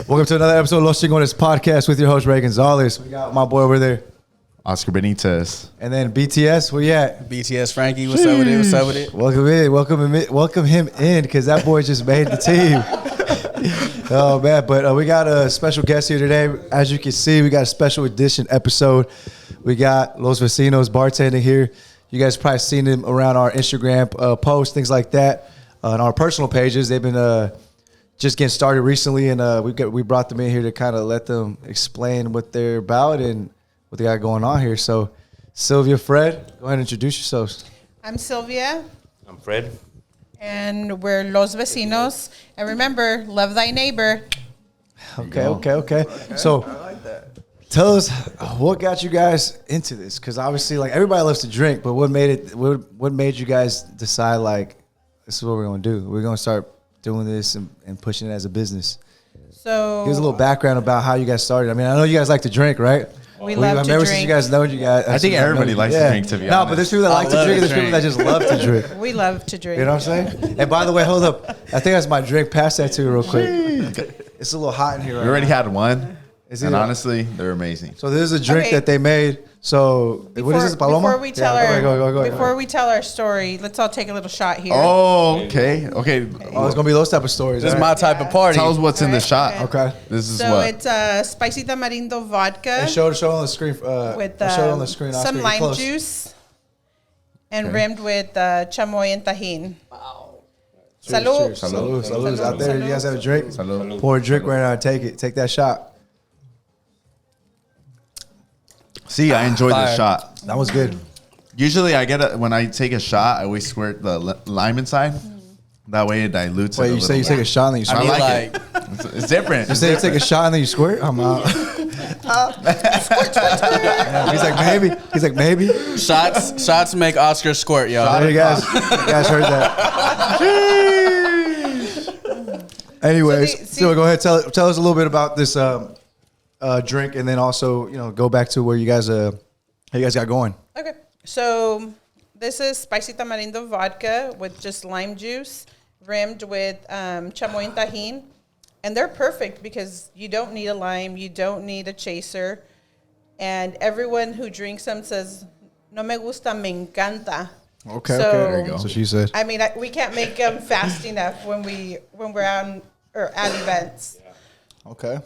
Welcome to another episode of Los Chingones podcast with your host, Ray Gonzalez. We got my boy over there. Oscar Benitez. And then BTS, where you at? BTS Frankie, what's up with it? What's up with it? Welcome him in, because that boy just made the team. Oh, man. But we got a special guest here today. As you can see, we got a special edition episode. We got Los Vecinos Bartending here. You guys probably seen them around our Instagram posts, things like that. On our personal pages, they've been just getting started recently, and we brought them in here to kind of let them explain what they're about and what they got going on here. So, Sylvia, Fred, go ahead and introduce yourselves. I'm Sylvia. I'm Fred. And we're Los Vecinos. And remember, love thy neighbor. Okay. So, I like that. Tell us what got you guys into this, because obviously, like, everybody loves to drink, but what made you guys decide, like, this is what we're going to do? We're going to start doing this and pushing it as a business. So give us a little background about how you guys started. I mean, I know you guys like to drink, right? We love to drink. Ever since you guys know you guys. I think everybody likes to drink, to be honest. No, but there's people that like to drink and there's people that just love to drink. We love to drink. You know what I'm saying? And by the way, hold up. I think that's my drink. Pass that to you real quick. It's a little hot in here right now. We already had one, and it? Honestly, they're amazing. So this is a drink that they made. So what is this, Paloma? Before we tell go we tell our story, let's all take a little shot here. Oh, okay. Oh, it's gonna be those type of stories. This is my type of party. Tell us what's in the shot. Okay. This is so what? it's spicy tamarindo vodka. And show on the screen. With show it on the screen. some lime juice, and rimmed with chamoy and tajin. Wow. Salud. Salud. Out there, you guys have a drink? Salud. Pour a drink right now and take it. Take that shot. See, I enjoyed the shot. That was good. Usually, when I take a shot, I always squirt the lime inside. That way, it dilutes. Wait, you say you take a shot and then you squirt? I like it. It's different. You say you take a shot and then you squirt? I'm out. He's like maybe. Shots make Oscar squirt, y'all. There you guys heard that. Anyways, so go ahead. Tell us a little bit about this drink, and then also go back to where you guys how you guys got going. Okay, so this is spicy tamarindo vodka with just lime juice, rimmed with chamoy and tajin, and they're perfect because you don't need a lime, you don't need a chaser, and everyone who drinks them says, "No me gusta, me encanta." Okay, there you go. So she said. I mean, we can't make them fast enough when we're out or at events. Okay.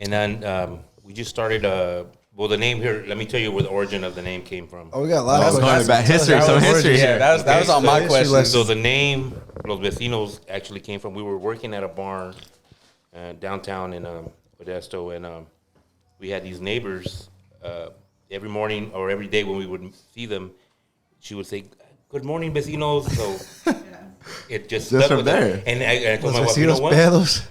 And then we just started, the name here, let me tell you where the origin of the name came from. Oh, we got a lot of questions. About history. Some history here. That was on my question. So the name Los Vecinos actually came from, we were working at a bar downtown in Modesto, and we had these neighbors every morning or every day when we would see them, she would say, "Good morning, Vecinos." So it just stuck from with there. it. And I told my Los wife, you know what? Pedos.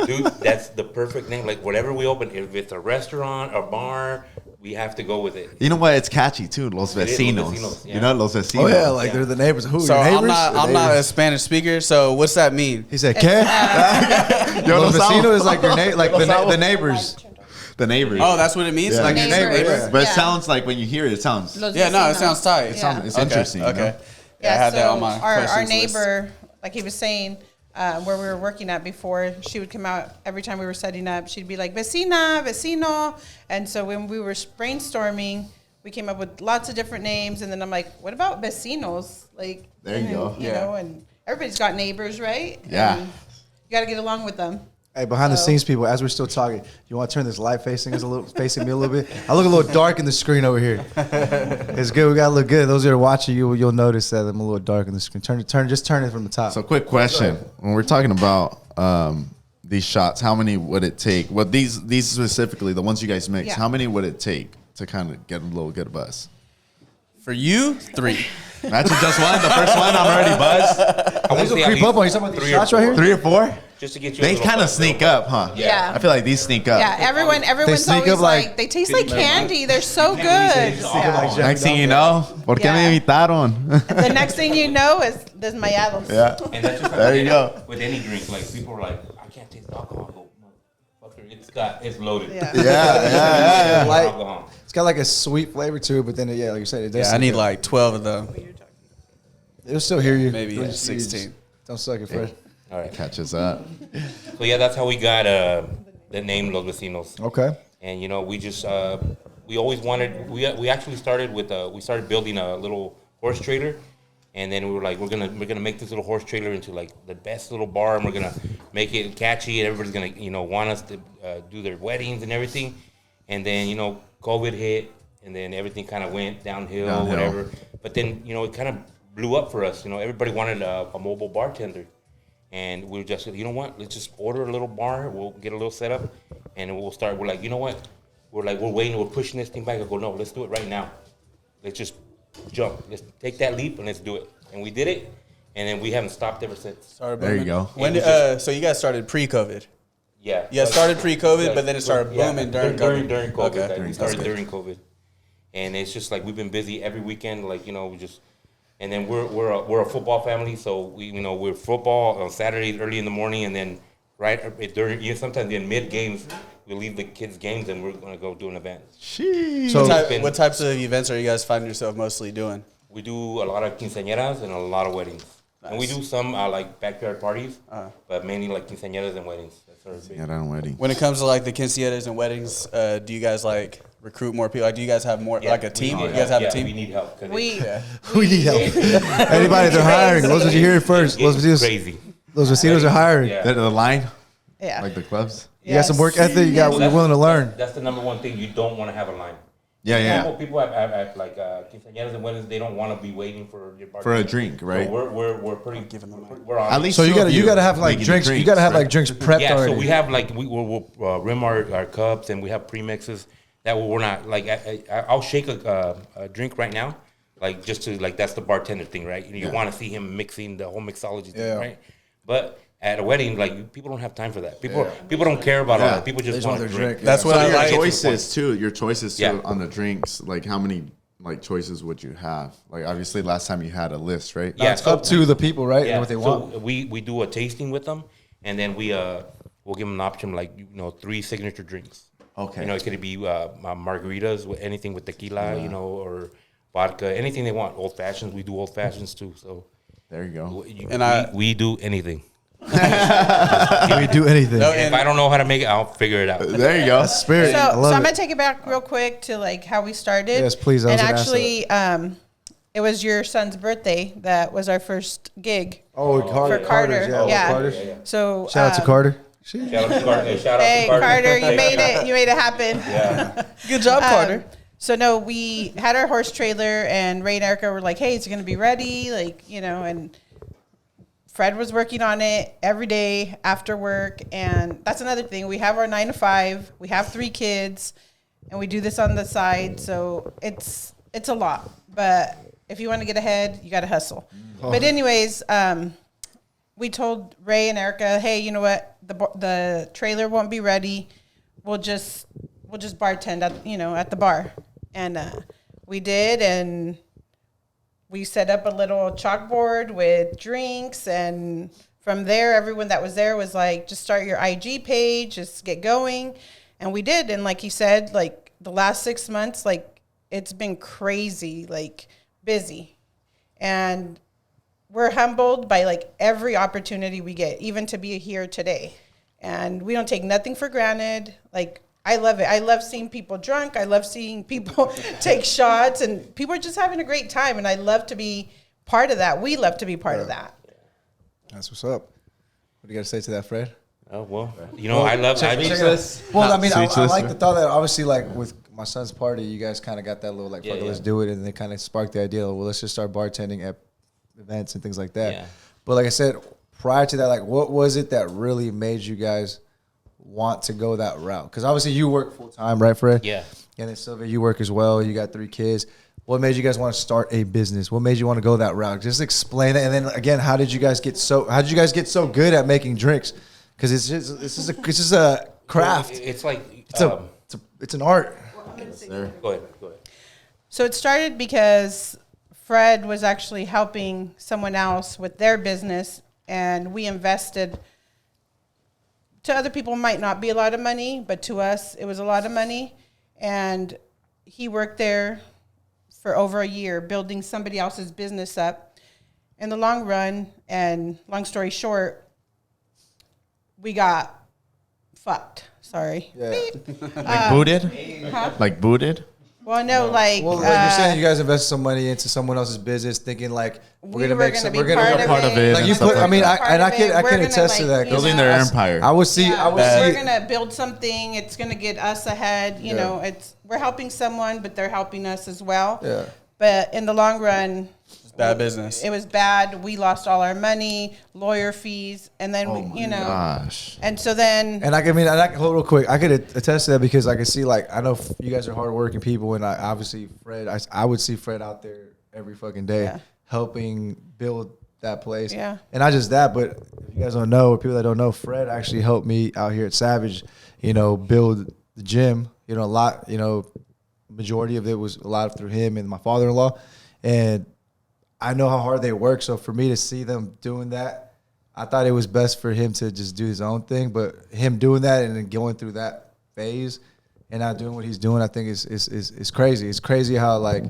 Dude, that's the perfect name. Like, whatever we open, if it's a restaurant or bar, we have to go with it. You know what? It's catchy too. Los It is, Vecinos. Los Vecinos, yeah. You know, Los Vecinos. Oh yeah, like they're the neighbors. Who? So your I'm neighbors? not a Spanish speaker. So what's that mean? He said, "¿Qué?" Yo, Los no Vecinos sabe. is like your like the neighbors. The neighbors. Oh, that's what it means. Yeah. Like your neighbors. But it Yeah. sounds like when you hear it, it sounds. Los Yeah, no, it Vecinos. sounds tight. It's interesting. Okay. You know? Yeah, I had that so on my our questions list. neighbor, like he was saying, where we were working at before, she would come out every time we were setting up. She'd be like, "Vecina, vecino," and so when we were brainstorming, we came up with lots of different names. And then I'm like, "What about vecinos?" Like, There you go. You know, and everybody's got neighbors, right? Yeah. And you got to get along with them. Hey, behind the scenes people, as we're still talking, you want to turn this light facing me a little bit? I look a little dark in the screen over here. It's good. We got to look good. Those that are watching, you'll notice that I'm a little dark in the screen. Just turn it from the top. So, quick question: when we're talking about these shots, how many would it take? Well, these specifically, the ones you guys mix, Yeah. how many would it take to kind of get a little good buzz? For you, 3. Imagine just one. The first one, I'm already buzzed. I want to say at creep up least on you. Talking about these 3 or shots right here? 3 or 4. Just to get you. They kind of sneak up, huh? Yeah. I feel like these sneak up. Yeah, everyone's sneak always up like- like, they taste like candy. They're so good. Yeah. Next thing you know, ¿por qué me invitaron? The next thing you know is desmayados. Yeah. And that's just There you go. With any drink, like people are like, "I can't taste alcohol." I go, "Motherfucker, it's loaded." Yeah. Yeah. Like, Alcohol. it's got like a sweet flavor to it, but then like you said, it does. Yeah, I need like 12 of them. It'll still hear you. Maybe Don't just- 16. Don't suck it, Fred. All right. Catches up. So yeah, that's how we got the name Los Vecinos. Okay. And you know, we just we always wanted. We actually started with we started building a little horse trailer, and then we were like, we're gonna make this little horse trailer into like the best little bar, and we're gonna make it catchy, and everybody's gonna want us to do their weddings and everything. And then COVID hit, and then everything kind of went downhill, whatever. But then it kind of blew up for us. Everybody wanted a mobile bartender. And we were just, you know what? Let's just order a little bar. We'll get a little setup, and we'll start. We're like, you know what? We're waiting. We're pushing this thing back. I go, no, let's do it right now. Let's just jump. Let's take that leap and let's do it. And we did it, and then we haven't stopped ever since. There you go. When so you guys started pre-COVID? Yeah. Yeah, started pre-COVID, but then it started booming during COVID. During COVID. Okay. Like, we started during COVID, and it's just like we've been busy every weekend. Like we just. And then we're a football family, so we're football on Saturdays early in the morning, and then during sometimes in mid games we leave the kids games and we're gonna go do an event. So What types of events are you guys finding yourself mostly doing? We do a lot of quinceañeras and a lot of weddings, and we do some like backyard parties, but mainly like quinceañeras and weddings. That's our big. Yeah, wedding. When it comes to like the quinceañeras and weddings, do you guys like recruit more people? Like, do you guys have more like a team? You guys have a team? We need help. we need help. Anybody, they're hiring. Those are you hear it first. Los Vecinos, crazy. Los Vecinos are hiring. Yeah. The line, Yeah. like the clubs. You got some work ethic. You're willing to learn. That's the number one thing. You don't want to have a line. Yeah. People have like quinceañeras and weddings. They don't want to be waiting for your For a drink, right? So we're pretty giving them. We're on. At least So you two of gotta have like making drinks. the You gotta have right? like drinks prepped Yeah, already. so we have like we'll rim our cups, and we have premixes. That we're not like I'll shake a drink right now, like just to like that's the bartender thing, right? You want to see him mixing the whole mixology thing, right? But at a wedding, like people don't have time for that. People don't care about all that. People just want to drink. That's what So I your like. choices too. Your choices too Yeah. on the drinks. Like how many like choices would you have? Like obviously last time you had a list, right? Yeah, It's up to the people, right? And what they want. So we do a tasting with them, and then we'll give them an option like 3 signature drinks. Okay. It could be margaritas with anything with tequila, or vodka, anything they want. Old fashions, we do old fashions too. So There you go. we do anything. We do anything. If I don't know how to make it, I'll figure it out. There you go. Spirit. So, I love I'm it. gonna take it back real quick to like how we started. Yes, please. I was And gonna ask actually, it was your son's birthday that was our first gig Oh, for Carter. Yeah. Carter's. So Shout out to Carter. Shout out to Carter. Shout out Hey, to Carter. Carter, you made it. You made it happen. Yeah. Good job, Carter. So no, we had our horse trailer, and Ray and Erica were like, "Hey, it's gonna be ready," and Fred was working on it every day after work. And that's another thing. We have our 9 to 5. We have 3 kids, and we do this on the side. So it's a lot. But if you want to get ahead, you got to hustle. But anyways, we told Ray and Erica, "Hey, you know what? The trailer won't be ready. We'll just bartend at the bar." And we did, and we set up a little chalkboard with drinks, and from there, everyone that was there was like, just start your IG page, just get going. And we did. And like you said, like the last 6 months, like it's been crazy, like busy. And we're humbled by like every opportunity we get, even to be here today. And we don't take nothing for granted. Like, I love it. I love seeing people drunk. I love seeing people take shots, and people are just having a great time. And I love to be part of that. We love to be part of that. That's what's up. What do you got to say to that, Fred? Oh, well, I love Well, I mean, I Speechless. like the thought that obviously, like with my son's party, you guys kind of got that little like, fuck it, let's do it, and they kind of sparked the idea. Well, let's just start bartending at events and things like that. Yeah. But like I said, prior to that, like, what was it that really made you guys want to go that route? Because obviously you work full time, right, Fred? Yeah. And then Sylvia, you work as well. You got 3 kids. What made you guys want to start a business? What made you want to go that route? Just explain it. And then again, how did you guys get so good at making drinks? Because it's just a craft. It's like It's an art. Go ahead. So it started because Fred was actually helping someone else with their business, and we invested. To other people, it might not be a lot of money, but to us, it was a lot of money. And he worked there for over a year, building somebody else's business up. In the long run, and long story short, we got fucked. Sorry. Yeah. Like booted? Huh? Like booted? Well, no, like, Well, like you're saying, you guys invested some money into someone else's business, thinking like we were going to be part of it Like and you stuff put, I like mean, that. I can attest to that. Building their empire. I would see, Yeah, I would we're see. gonna build something. It's gonna get us ahead. You know, we're helping someone, but they're helping us as well. Yeah. But in the long run, It's bad business. it was bad. We lost all our money, lawyer fees, and then we, Gosh. and so then And hold real quick. I could attest to that because I could see, like, I know you guys are hardworking people, and obviously Fred, I would see Fred out there every fucking day helping build that place. Yeah. And not just that, but if you guys don't know, or people that don't know, Fred actually helped me out here at Savage, build the gym. A lot, majority of it was a lot through him and my father-in-law. And I know how hard they work. So for me to see them doing that, I thought it was best for him to just do his own thing. But him doing that and then going through that phase and not doing what he's doing, I think is crazy. It's crazy how, like,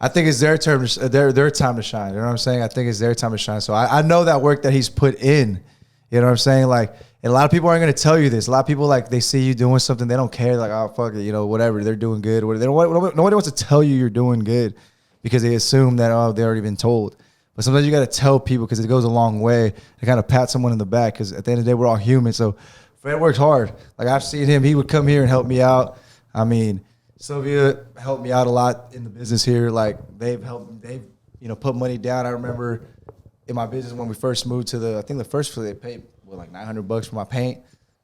I think it's their term, their time to shine. You know what I'm saying? I think it's their time to shine. So I know that work that he's put in. You know what I'm saying? Like, and a lot of people aren't going to tell you this. A lot of people, like, they see you doing something, they don't care. Like, oh, fuck it, whatever. They're doing good. Nobody wants to tell you you're doing good because they assume that, oh, they've already been told. But sometimes you got to tell people because it goes a long way to kind of pat someone in the back because at the end of the day, we're all human. So Fred works hard. Like, I've seen him. He would come here and help me out. I mean, Sylvia helped me out a lot in the business here. Like, they've put money down. I remember in my business when we first moved to I think the first floor, they paid like $900 for my paint.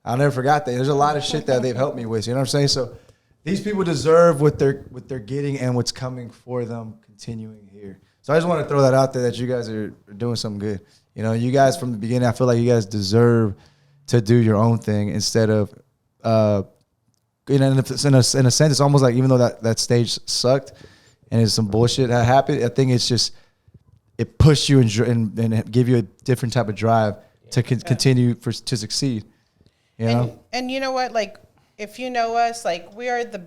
I'll never forgot that. There's a lot of shit that they've helped me with. You know what I'm saying? So these people deserve what they're getting and what's coming for them continuing here. So I just want to throw that out there that you guys are doing something good. You guys from the beginning, I feel like you guys deserve to do your own thing instead of, in a sense, it's almost like even though that stage sucked and it's some bullshit that happened, I think it's just, it pushed you and give you a different type of drive to continue to succeed. And you know what? Like, if you know us, like, we are the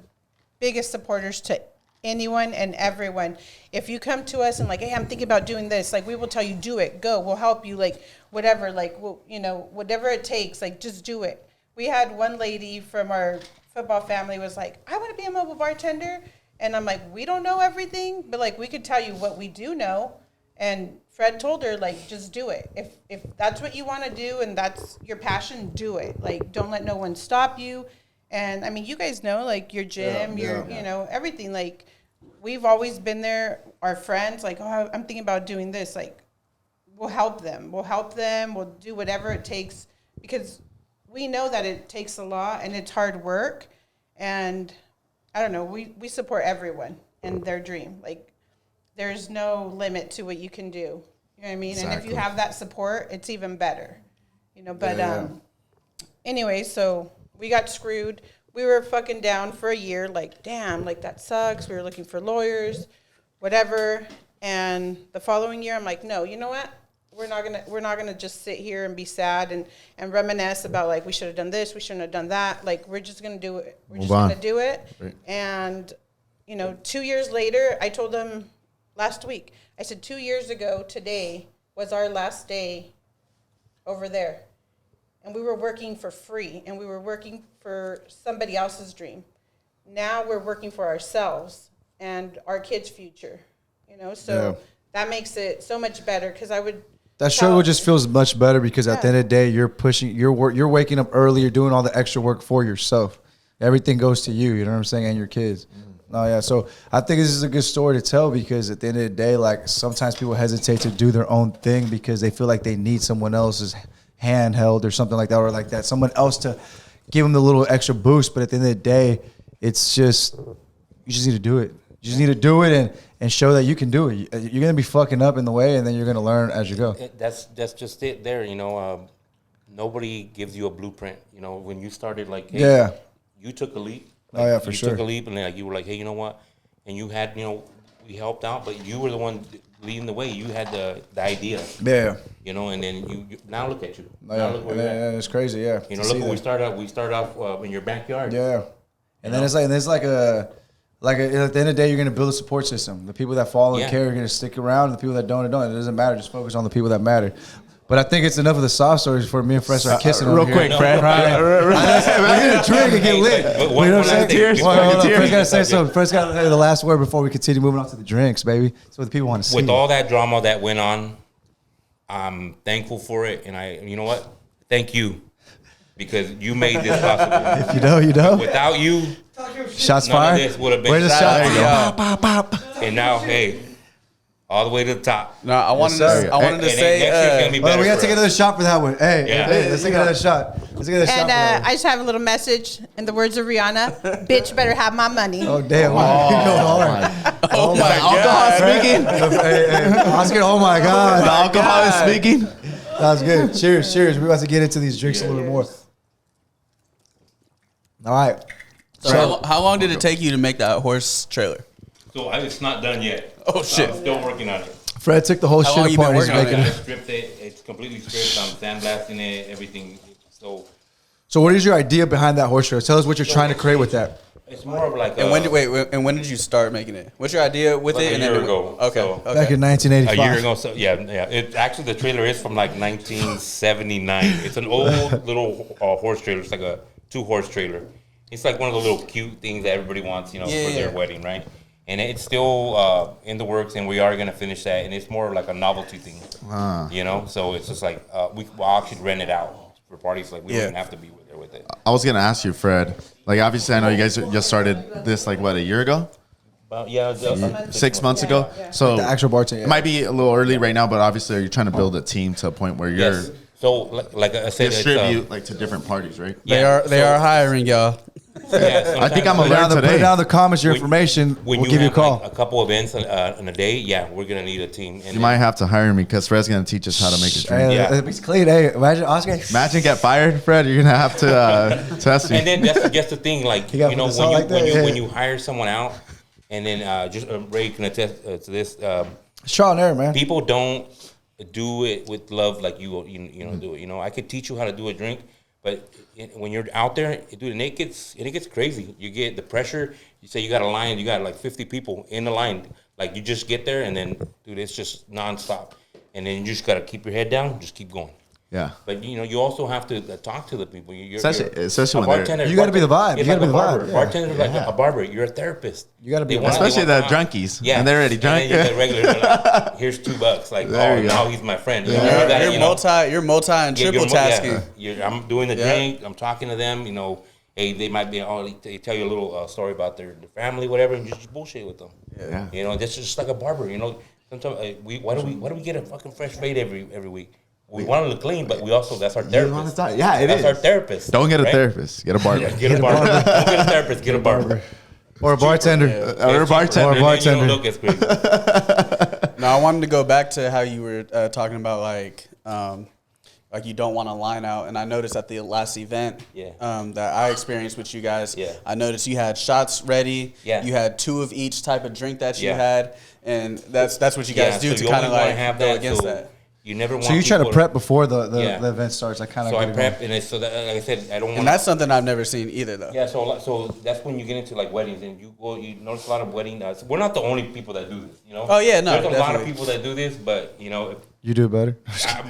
biggest supporters to anyone and everyone. If you come to us and like, hey, I'm thinking about doing this, like, we will tell you, do it, go, we'll help you, like, whatever, like, we'll, whatever it takes, like, just do it. We had one lady from our football family was like, I want to be a mobile bartender. And I'm like, we don't know everything, but like, we could tell you what we do know. And Fred told her, like, just do it. If that's what you want to do and that's your passion, do it. Like, don't let no one stop you. And I mean, you guys know, like, your gym, everything. Like, we've always been there. Our friends, like, oh, I'm thinking about doing this. Like, we'll help them. We'll do whatever it takes because we know that it takes a lot and it's hard work. And I don't know, we support everyone and their dream. Like, there's no limit to what you can do. You know what I mean? Exactly. And if you have that support, it's even better. Anyway, so we got screwed. We were fucking down for a year, like, damn, like, that sucks. We were looking for lawyers, whatever. And the following year, I'm like, no, you know what? We're not gonna just sit here and be sad and reminisce about, like, we should have done this, we shouldn't have done that. Like, we're just gonna do it. We're just gonna do it. Right. And 2 years later, I told them last week, I said 2 years ago today was our last day over there. And we were working for free and we were working for somebody else's dream. Now we're working for ourselves and our kids' future, so that makes it so much better because that struggle just feels much better because at the end of the day, you're waking up early, you're doing all the extra work for yourself. Everything goes to you, you know what I'm saying, and your kids. Oh yeah, so I think this is a good story to tell because at the end of the day, like, sometimes people hesitate to do their own thing because they feel like they need someone else's hand held or something like that, or like that, someone else to give them the little extra boost. But at the end of the day, it's just, you just need to do it. You just need to do it and show that you can do it. You're going to be fucking up in the way, and then you're going to learn as you go. That's just it there, nobody gives you a blueprint. When you started, like, hey, you took a leap. Like, for sure. You took a leap, and like, you were like, hey, you know what? And you had, we helped out, but you were the one leading the way. You had the idea. Yeah. And then you now look at you. Now look where you're at. It's crazy, yeah. Look where we started off in your backyard. Yeah. And then it's like at the end of the day, you're going to build a support system. The people that follow and care are going to stick around. The people that don't. It doesn't matter. Just focus on the people that matter. But I think it's enough of the soft stories for me and Fred start kissing Real over quick, here. Fred. We're gonna drink and get lit. But You know what I'm saying? Tears. Hold on, Tears. Fred's gotta say something. Fred's gotta say the last word before we continue moving on to the drinks, baby. That's what the people want to see. With all that drama that went on, I'm thankful for it, and you know what? Thank you, because you made this possible. You know, you know. Without you, Shots none of fired. this would have been. Where's the shot? There you Pop, pop, pop. And now, hey, all the way to the top. No, I wanted sir. to. I wanted to And next year's say. gonna be Well, better we gotta for take us. another shot for that one. Hey, Yeah. hey, let's take another shot. Let's take another shot. And For that I just have a little message in the words of Rihanna: "Bitch, better have my money." one. Oh damn! Wow. You go hard. Oh my Alcohol God. speaking. Oscar, oh my god! The alcohol is speaking. That was good. Cheers, cheers. We're about to get into these drinks a little bit more. All right. So how long did it take you to make that horse trailer? So it's not done yet. Oh, shit. I'm still working on it. Fred took the whole How long shit you been apart. He's working on making I it. stripped it. It's completely stripped. I'm sandblasting it. Everything. So So, what is your idea behind that horse trailer? Tell us what you're trying to create with that. it's more of like And when did you start making it? What's your idea with Like it? a And year then ago, Okay. so- Okay. Back in a 1985. year ago. So yeah. It actually the trailer is from like 1979. It's an old little horse trailer. It's like a 2-horse trailer. It's like one of the little cute things that everybody wants, for their wedding, right? And it's still in the works, and we are gonna finish that. And it's more like a novelty thing, So it's just like we'll actually rent it out for parties. Like we don't even have to be there with it. I was gonna ask you, Fred. Like, obviously, I know you guys just started this like what, a year ago, But yeah, 6 months ago. So The actual bartender. It might be a little early right now, but obviously, you're trying to build a team to a point where you're yes. So like I said, distribute like to different parties, right? They are hiring y'all. I think I'm Put gonna down, learn the, put today. down in the comments your When- information. When We'll give you a have, call. like, a couple events in a day, yeah, we're gonna need a team. And You might have to hire me because Fred's gonna teach us how to make a drink. Hey, Yeah. it's clean. Hey, imagine Oscar. Imagine get fired, Fred. You're gonna have to test me. And then that's just the thing, like You gotta put this on like that, yeah. when you hire someone out, and then just Ray can attest to this. It's trial and error, man. People don't do it with love like you do it. I could teach you how to do a drink, but when you're out there, dude, and it gets crazy. You get the pressure. You say you got a line, you got like 50 people in the line. Like you just get there, and then dude, it's just nonstop. And then you just gotta keep your head down, just keep going. Yeah. But you also have to talk to the people. Especially a when they're- bartender. You gotta be the vibe. It's You gotta like be the a barber. vibe, yeah. Bartenders are like a barber. You're a therapist. You gotta be They the want- vibe. they Especially want the to- drunkies, and they're already drunk. And then you get regular. They're like, here's $2. Like, There you go. now he's my friend. You gotta, You're multi and yeah, triple tasking. I'm doing the Yeah. drink. I'm talking to them. Hey, they might be. They tell you a little story about their family, whatever, and just bullshit with them. Yeah. That's just like a barber. Sometimes why do we get a fucking fresh fade every week? We want to look clean, but we also that's our You therapist. wanna talk- Yeah, it That's is. our therapist. Don't get a right? therapist. Get a barber. Yeah, get a barber. Don't get a therapist. Get a barber. Or a bartender. Or a bartender. Or a bartender. You don't look as crazy. No, I wanted to go back to how you were talking about like you don't want to line out, and I noticed at the last event that I experienced with you guys. Yeah. I noticed you had shots ready. Yeah. You had 2 of each type of drink that you Yeah. had, and that's what you guys do so to you kind of only wanna like have go that, against so that. You never want. So you try to people prep before the Yeah. event starts. I kind of So I prep, and it's so that, like I said, I don't want. And that's something I've never seen either, though. Yeah, so that's when you get into like weddings, and you notice a lot of wedding. We're not the only people that do this, Oh, yeah, no, There's a lot of definitely. people that do this, but You do it better.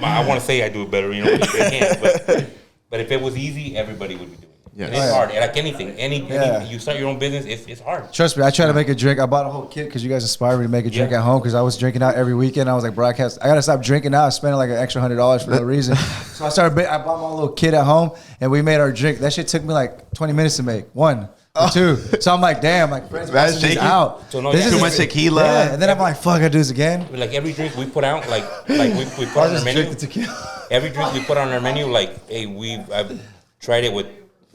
I want to say I do it better, I can't. But if it was easy, everybody would be doing it. Yes. And it's hard. And like anything, Yeah. you start your own business, it's hard. Trust me, I try to make a drink. I bought a whole kit because you guys inspired me to make a drink Yeah. at home because I was drinking out every weekend. I was like, broadcast. I gotta stop drinking now. I spent like an extra $100 for no reason. So I bought my little kit at home and we made our drink. That shit took me like 20 minutes to make. 1 or 2. So I'm like, damn, like friends That's busting these shaky. out. So no, This yeah. is Too much tequila. Yeah, and then I'm like, fuck, I gotta do this again. Like every drink we put out, like we put I'll on our just menu. drink the tequila. Every drink we put on our menu, like, hey, I've tried it with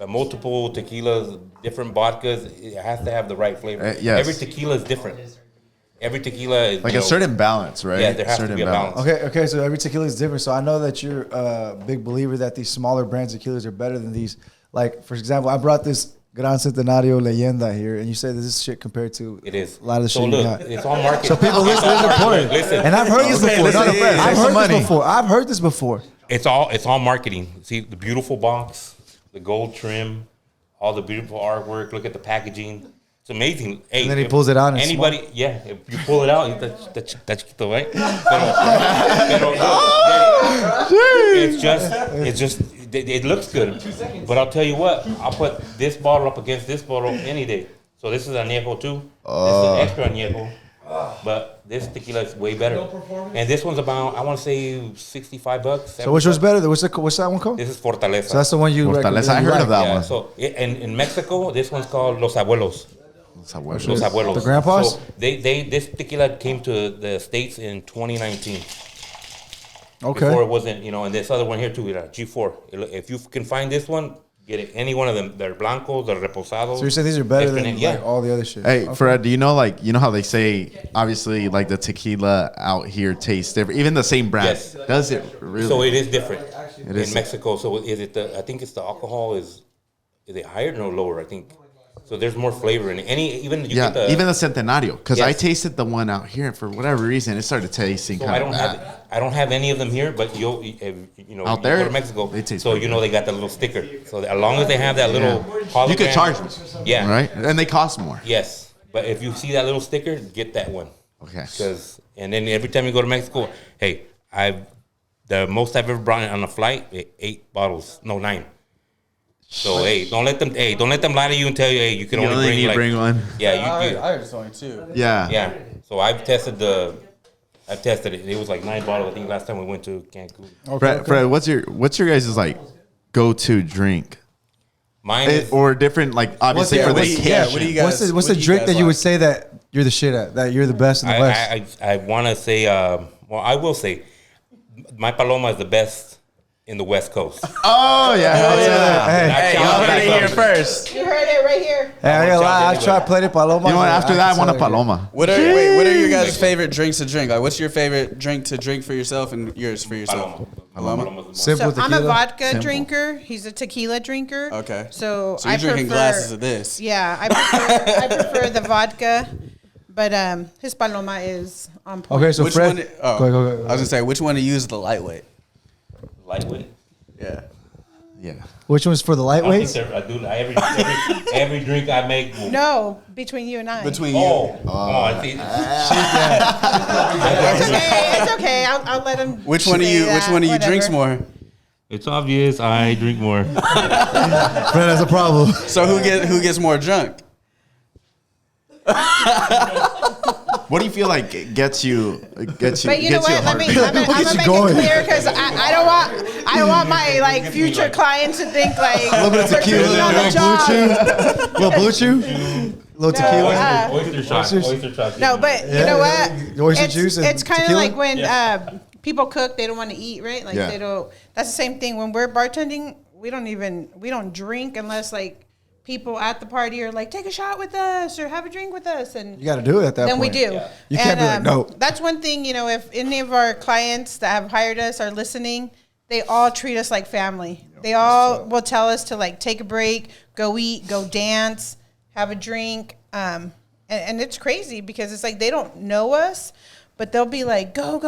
multiple tequilas, different vodkas. It has to have the right flavor. Yes. Every tequila is different. Every tequila is Like a certain balance, right? Yeah, there has to certain be a balance. Okay, so every tequila is different. So I know that you're a big believer that these smaller brands of tequilas are better than these. Like, for example, I brought this Gran Centenario Leyenda here, and you say that this shit compared to It is a lot of the so shit you look, got. it's all marketing. So people listen, this is important. Listen, And I've heard this Okay, before. listen, No, yeah, I've save some heard money. this before. I've heard this before. it's all marketing. See the beautiful box, the gold trim, all the beautiful artwork. Look at the packaging. It's amazing. Hey, And then he pulls it out and it's anybody, if you pull it out, that's chiquito, right? It's just, it looks good. But I'll tell you what, I'll put this bottle up against this bottle any day. So this is añejo too. This is extra añejo. But this tequila is way better. And this one's about, I want to say, $65. So which was better? What's that one called? This is Fortaleza. So that's the one you Fortaleza. I heard of that one. So in Mexico, this one's called Los Abuelos. Los Abuelos. The grandpas? So this tequila came to the States in 2019. Okay. Before it wasn't, and this other one here too, G4. If you can find this one, get it. Any one of them. They're blancos, they're reposados. So you're saying these are better than like, all the other shit? Hey, Fred, do you know how they say, obviously, like the tequila out here tastes different? Even the same brand. Yes. Does it really? So it is different It is. in Mexico. So is it I think it's the alcohol is it higher or lower, I think. So there's more flavor in it. Even even the Centenario, because I Yes. tasted the one out here, and for whatever reason, it started tasting So kind I of don't bad. have any of them here, but Out you there, go to Mexico, they taste so pretty they got that little sticker. So as long as they have that little hologram, You could charge them, yeah, right? And they cost more. yes. But if you see that little sticker, get that one. Okay. And then every time you go to Mexico, hey, the most I've ever brought on a flight, 8 bottles, no 9. So hey, don't let them lie to you and tell you, hey, you can only bring like, bring one. Yeah, I heard it's only 2. Yeah. yeah. So I've tested it. It was like 9 bottles. I think last time we went to Cancun. Fred, what's your guys' like go-to drink? Mine is, Or different, like obviously for the occasion. what do you guys? What's the drink that you would say that you're the shit at? That you're the best in the West? I want to say, I will say, my Paloma is the best in the West Coast. Oh yeah, hell yeah. Hey, y'all heard it here first. You heard it right here. Hey, I gotta lie. I tried playing Paloma. You know what? After that, I want a Paloma. What are your guys' favorite drinks to drink? Like, what's your favorite drink to drink for yourself and yours for yourself? Paloma. Simple So I'm a tequila. vodka drinker. He's a tequila drinker. Okay. So you're I drinking prefer, glasses of this. Yeah, I prefer the vodka, but his Paloma is on point. Okay, so Which Fred. one? Go. I was gonna say, which one to use the lightweight? Lightweight. Yeah. Yeah. Which one's for the I lightweights? think I do every drink I make. No, between you and I. Between you. I see. It's okay. I'll let him. Which one of say you? that, Which one of you whatever. drinks more? It's obvious I drink more. Fred has a problem. So who gets more drunk? What do you feel like gets you? But you know what? I'm Look gonna at you make going. it clear because I don't want my like future clients to think like A little bit of we're tequila, drinking on little the blue job. chew, little blue chew, little tequila. Oyster shots. Oyster shots. No, but you know what? Oyster juice and It's kind of tequila? like when people cook, they don't want to eat, right? Like Yeah. they don't. That's the same thing when we're bartending. We don't drink unless like people at the party are like, take a shot with us or have a drink with us, and You got to do it at that then point. we do. You can't be like, no. That's one thing, if any of our clients that have hired us are listening, they all treat us like family. They all will tell us to like take a break, go eat, go dance, have a drink. And it's crazy because it's like they don't know us, but they'll be like, go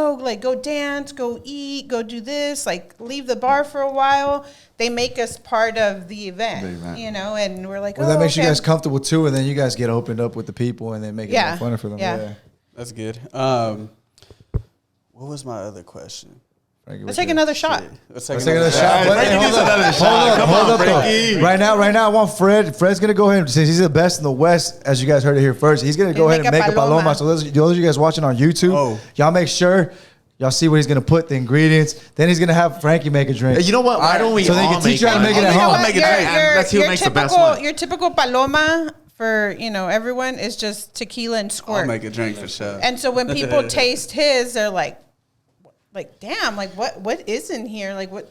dance, go eat, go do this, like leave the bar for a while. They make us part of the event, and we're like, Well, that makes you okay. guys comfortable too, and then you guys get opened up with the people, and then make it Yeah. more funner for them. Yeah. That's good. What was my other question? Frankie, Let's what take you- another shot. Let's Let's take another shot. But, Frankie hey, needs hold up. another shot. Come Hold on, up, though. Frankie. Right now, I want Fred. Fred's gonna go ahead and since he's the best in the West, as you guys heard it here first. He's gonna go He'll ahead and make a paloma. So those of you guys watching on YouTube, y'all make sure y'all see what he's gonna put, the ingredients. Then he's gonna have Frankie make a drink. You know what? Why don't we So they all can teach make you how to make it at You know home. what? Make it drink, and let's see who makes the best one. Your typical paloma for everyone is just tequila and I'll squirt. make a drink for sure. And so when people taste his, they're like, damn, like what is in here? Like what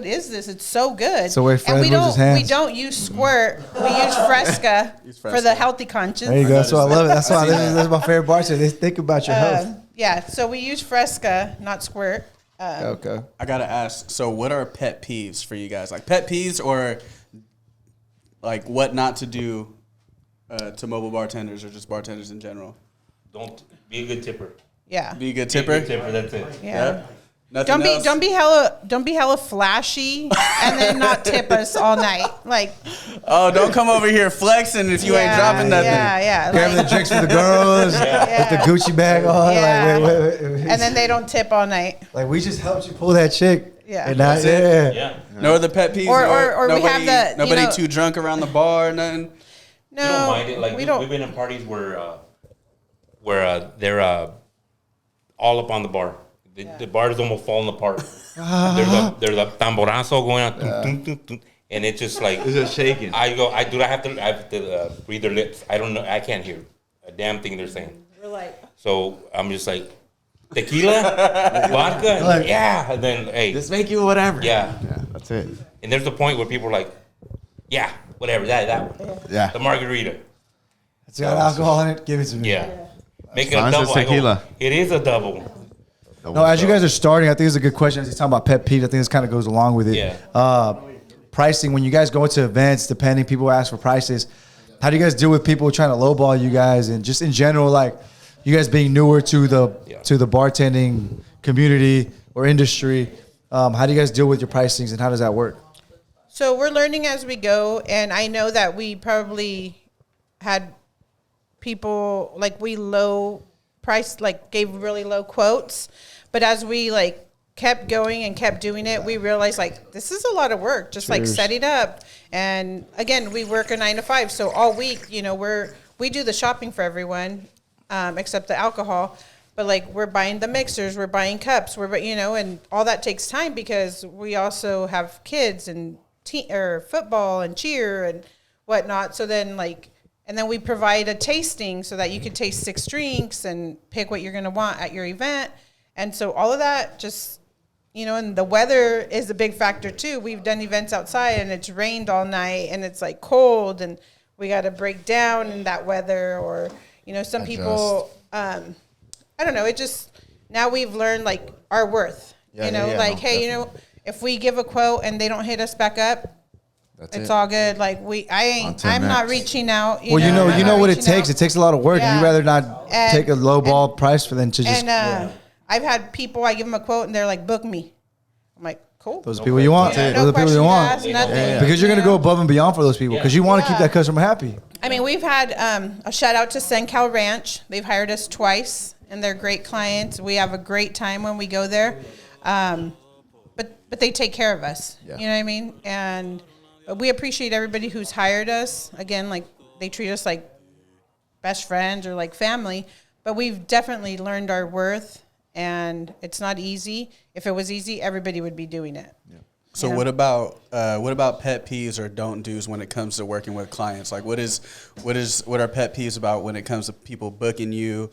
is this? It's so good. So wait, Fred and we moves his don't hands. we don't use squirt. We use Fresca for the healthy conscience. There you go. That's why I love it. That's why this is my favorite bartender. They think about your health. Yeah, so we use Fresca, not squirt. Okay. I gotta ask. So, what are pet peeves for you guys? Like pet peeves, or like what not to do to mobile bartenders or just bartenders in general? Don't be a good tipper. Yeah. Be a good Be a tipper. good tipper. That's it. Yeah. Nothing else? Don't be hella flashy and then not tip us all night. Like, Oh, don't come over here flexing if you ain't dropping nothing. Yeah. Grabbing the drinks for the girls with the Gucci bag on. Yeah. Like, wait. And then they don't tip all night. Like, we just helped you pull that chick. Yeah. And now, That's it. Yeah. No other pet peeves. Or we nobody, have the, nobody too drunk around the bar. Nothing. No, We don't mind it. Like we don't. we've been in parties where they're all up on the bar. The bar is almost falling apart. There's a tamborazo going on, tum, tum, tum, and it's just like It's just shaking. I have to read their lips. I don't know. I can't hear a damn thing they're saying. We're like, So I'm just like, tequila, vodka, Like- yeah. And then hey, Just make you whatever. yeah. Yeah, that's it. And there's a point where people are like, yeah, whatever, that one, Yeah. the margarita, It's got alcohol in it. Give it to me. yeah. Make it As long a as double. it's I go, tequila. it is a double. No, as you guys are starting, I think it's a good question. As he's talking about pet peeves, I think this kind of goes along with it. Yeah. Pricing, when you guys go into events, depending, people ask for prices. How do you guys deal with people trying to lowball you guys? And just in general, like you guys being newer to the bartending community or industry, how do you guys deal with your pricings and how does that work? so we're learning as we go, and I know that we probably had people like we low price, like gave really low quotes, but as we like kept going and kept doing it, we realized like this is a lot of work, just like Cheers. setting up. And again, we work a 9 to 5, so all week, we do the shopping for everyone, except the alcohol. But like we're buying the mixers, we're buying cups, and all that takes time because we also have kids and or football and cheer and whatnot. So then and then we provide a tasting so that you can taste 6 drinks and pick what you're going to want at your event. And so all of that just, and the weather is a big factor too. We've done events outside and it's rained all night and it's like cold and we got to break down in that weather, or, some people, I don't know. It just, now we've learned like our worth, hey, definitely. if we give a quote and they don't hit us back up, That's it's it. all good. Like I'm not next. reaching out. Well, I'm you know not what it reaching takes. out. It takes a lot of work. Yeah. And you'd rather not And- take a low ball price for them to just. And I've had people, I give them a quote and they're like, book me. I'm like, cool. those are the people you want. Yeah, Those are the people you questions want. asked, nothing. Because you're going to go above and beyond for those people. Because you want to keep Yeah. that customer happy. I mean, we've had a shout out to SenCal Ranch. They've hired us twice, and they're great clients. We have a great time when we go there, but they take care of us. Yeah. You know what I mean? And we appreciate everybody who's hired us. Again, like they treat us like best friends or like family. But we've definitely learned our worth, and it's not easy. If it was easy, everybody would be doing it. So Yeah. what about pet peeves or don't do's when it comes to working with clients? Like what are pet peeves about when it comes to people booking you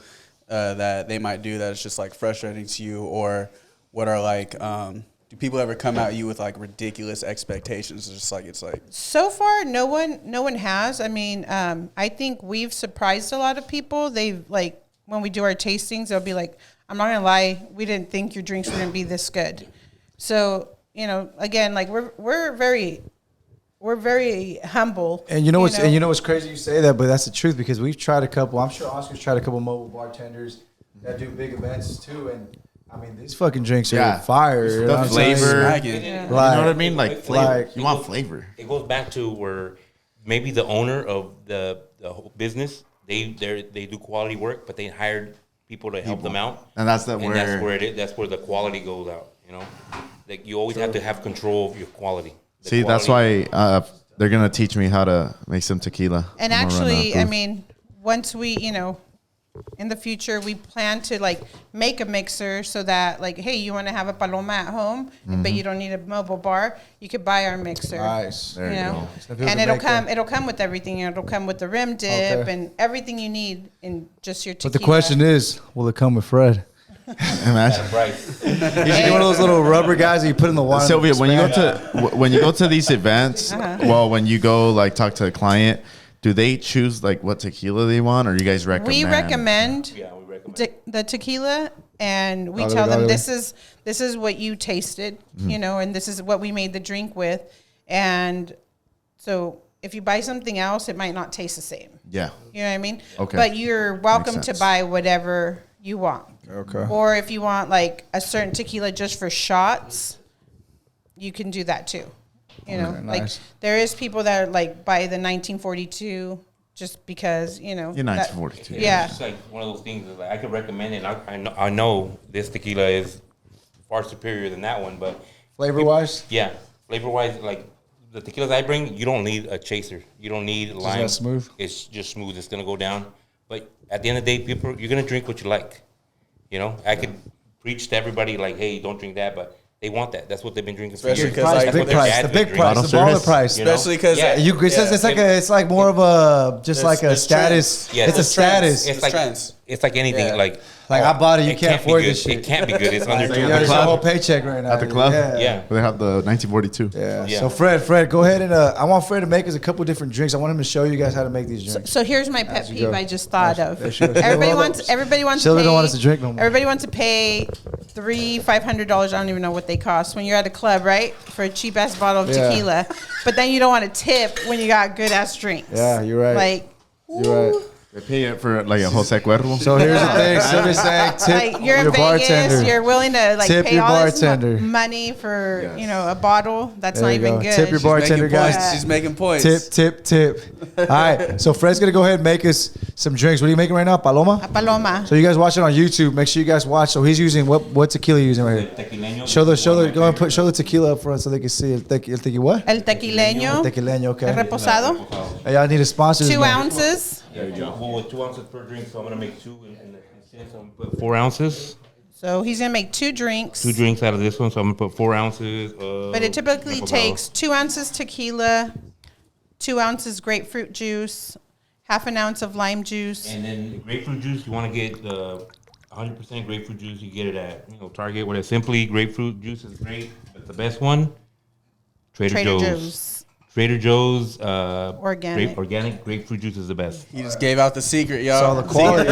that they might do that is just like frustrating to you, or what are like do people ever come at you with like ridiculous expectations? It's like So far, no one has. I mean, I think we've surprised a lot of people. They've like when we do our tastings, they'll be like, "I'm not gonna lie, we didn't think your drinks were gonna be this good." So again, like we're very humble. And you know what's crazy you say that, but that's the truth because we've tried a couple. I'm sure Oscar's tried a couple mobile bartenders that do big events too, and I mean these fucking drinks are fire. You know The what I'm saying? flavor. smacking. Yeah. You know what I mean? Like flavor. like- You want flavor. It goes back to where maybe the owner of the whole business they do quality work, but they hired people to help them out, And that's and that's where it is. That's where the quality goes out. Like you always have to have control of your quality. The See, that's quality- why they're gonna teach me how to make some tequila. And I'm gonna run actually, that I proof. mean, once we, in the future, we plan to like make a mixer so that like, hey, you want to have a paloma at home, but you don't need a mobile bar. You could buy our mixer. Nice. There you go. So people And can make that. it'll come with everything. It'll come with the rim dip Okay. and everything you need in just your tequila. But the question is, will it come with Fred? Imagine. Right. You should get one of those little rubber guys that you put in the water. Sylvia, when you go to these events, Uh-huh. well, when you go like talk to a client, do they choose like what tequila they want, or you guys recommend? we recommend Yeah, we recommend. the tequila, and we Oh, tell them really? this is what you tasted, and this is what we made the drink with, and so if you buy something else, it might not taste the same. Yeah. You know what I mean? Okay. But you're welcome to sense. buy whatever you want. Okay. Or if you want like a certain tequila just for shots, you can do that too. You know, Okay, like nice. there is people that are like buy the 1942 just because, you know. You're that- 1942. Yeah. It's just like one of those things that like, I could recommend it. I know this tequila is far superior than that one, but Flavor wise, yeah, flavor wise, like the tequilas I bring, you don't need a chaser. You don't need lime. that smooth? It's just smooth. It's gonna go down. But at the end of the day, people, you're gonna drink what you like. You know, I could preach to everybody like, hey, don't drink that, but they want that. That's what they've been drinking for Especially years. 'cause, price, like, That's big what their price, dad's the been big drinking. price, the Bottle baller service? price. You know? Especially because Yeah. It's like more of a just like a there's status. trends. Yeah, it's a there's status. trends. It's like trends. it's like anything. Yeah. Like I bought it. You can't can't be afford good. this shit. It can't be good. It's under You $200. got your club. whole paycheck right now At the club? Yeah. They have the 1942. Yeah. Yeah. So Fred, go ahead and I want Fred to make us a couple different drinks. I want him to show you guys how to make these drinks. So here's my pet As you peeve go. I just thought of. There she goes. Everybody Well, wants Sheila to pay. don't want us to drink no more. Everybody wants to pay $500. I don't even know what they cost when you're at a club, right? For a cheap ass bottle of Yeah. tequila. But then you don't want to tip when you got good ass drinks. Yeah, you're right. Like, You're right. They pay it for like a Jose Cuervo. So here's the thing. Silver's saying tip like you're in your Vegas, bartender. you're willing to like Tip pay your all this bartender. money for Yes. a bottle that's There not you even go. good. Tip your bartender, Making guys. points. She's making points. Tip. All right. So Fred's gonna go ahead and make us some drinks. What are you making right now? Paloma? A paloma. So you guys watch it on YouTube. Make sure you guys watch. So he's using what tequila are you using right here? Tequileño. Show the tequila up front so they can see it. El what? El tequileño. Tequileño, okay. El reposado. Hey, y'all need a sponsor. 2 ounces. Well, with 2 ounces per drink, so I'm gonna make two instead. So I'm gonna put 4 ounces. So he's gonna make 2 drinks. 2 drinks out of this one, so I'm gonna put 4 ounces. But it typically takes 2 ounces tequila, 2 ounces grapefruit juice, half an ounce of lime juice. And then the grapefruit juice, you want to get 100% grapefruit juice. You get it at Target. Where Simply grapefruit juice is great, but the best one, Trader Joe's. Trader Joe's organic grapefruit juice is the best. He just gave out the secret, y'all. So the quality.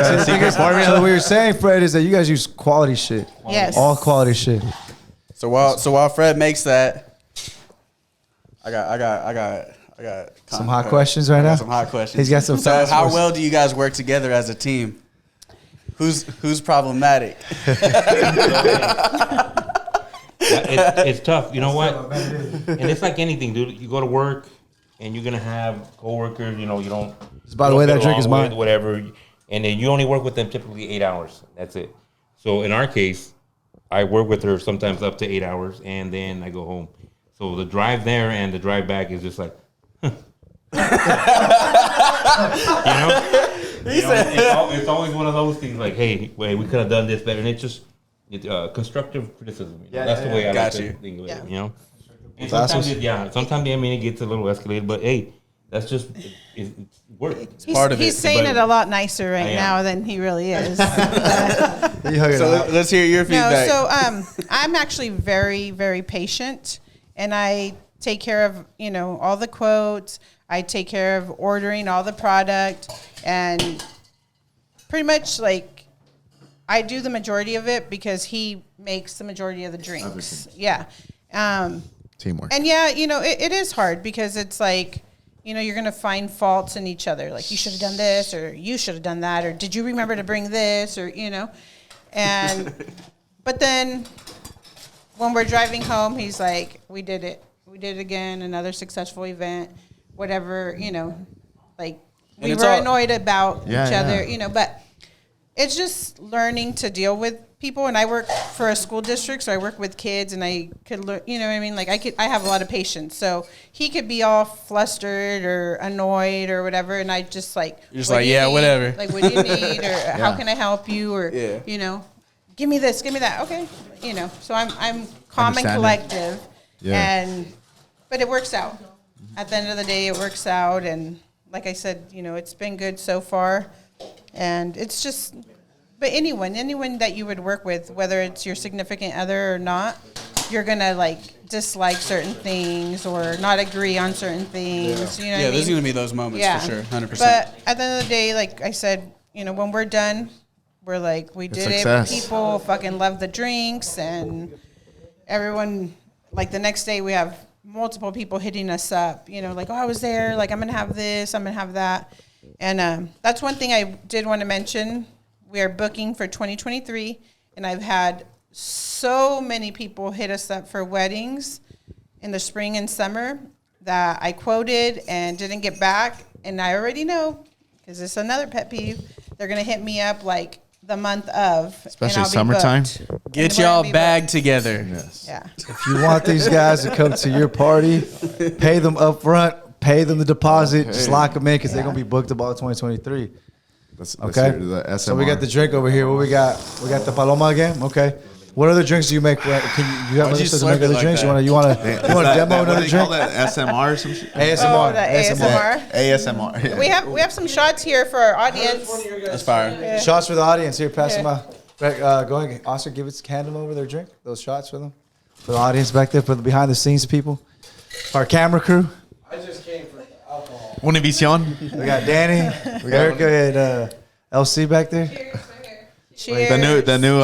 So what we were saying, Fred, is that you guys use quality shit. Yes. All quality shit. So while Fred makes that, I got Some hot questions right now? Some hot questions. He's got some So fast how ones. well do you guys work together as a team? Who's problematic? It's tough. You know what? And it's like anything, dude. You go to work, and you're gonna have coworkers. You don't. By the way, that drink is along with, mine. Whatever, and then you only work with them typically 8 hours. That's it. So in our case, I work with her sometimes up to 8 hours, and then I go home. So the drive there and the drive back is just like, it's always one of those things like, hey, wait, we could have done this better, and it's constructive criticism. That's the way I Got like you. to think of it. Yeah. And That's sometimes, what's- sometimes it gets a little escalated, but hey, that's just it's work. part of He's it, saying but it a lot nicer right I am. now than he really is. You hug it So out. let's hear your No, feedback. so I'm actually very, very patient, and I take care of all the quotes. I take care of ordering all the product, and pretty much like I do the majority of it because he makes the majority of the drinks. Yeah. Teamwork. And yeah, it is hard because it's like, you're going to find faults in each other. Like, you should have done this, or you should have done that, or did you remember to bring this, or, and, but then when we're driving home, he's like, we did it again, another successful event, whatever, like And we it's were all- annoyed about Yeah, each other, yeah. but it's just learning to deal with people. And I work for a school district, so I work with kids, and I could learn, what I mean? Like I have a lot of patience. So he could be all flustered or annoyed or whatever, and I just like, You're just "What like, do you yeah, need? whatever." Like, what do you need, or how can I help you, or Yeah. give me this, give me that. Okay, So I'm calm and Understanding. collective, Yeah. but it works out. At the end of the day, it works out, and like I said, it's been good so far, and it's just. But anyone that you would work with, whether it's your significant other or not, you're gonna like dislike certain things or not agree on certain things. You know what I mean? There's gonna be those moments for sure, 100%. But at the end of the day, like I said, when we're done, we're like, we did success. it. People fucking love the drinks, and everyone, like the next day we have multiple people hitting us up, like, oh, I was there, like I'm gonna have this, I'm gonna have that. And that's one thing I did want to mention. We are booking for 2023. And I've had so many people hit us up for weddings in the spring and summer that I quoted and didn't get back. And I already know, because it's another pet peeve, they're going to hit me up like the month of. Especially summertime. Get y'all bag together. Yes. Yeah. If you want these guys to come to your party, pay them up front, pay them the deposit, just lock them in because they're going to be booked about 2023. Let's Okay. hear the SMR. So we got the drink over here. What we got? We got the Paloma again. Okay. What other drinks do you make? Can you have Why'd a you list of slurp make other it like drinks? that? You want to demo what another do you call drink? that? SMR or some shit? ASMR. Oh, the ASMR. ASMR. Yeah. We have some shots here for our audience. That's fire. Shots for the audience here. Pass Yeah. them out. Go ahead. Oscar, hand them over their drink. Those shots for them. For the audience back there, for the behind the scenes people. Our camera crew. I just came for alcohol. Univision. We got Danny. We got Erica and LC back there. Cheers. The new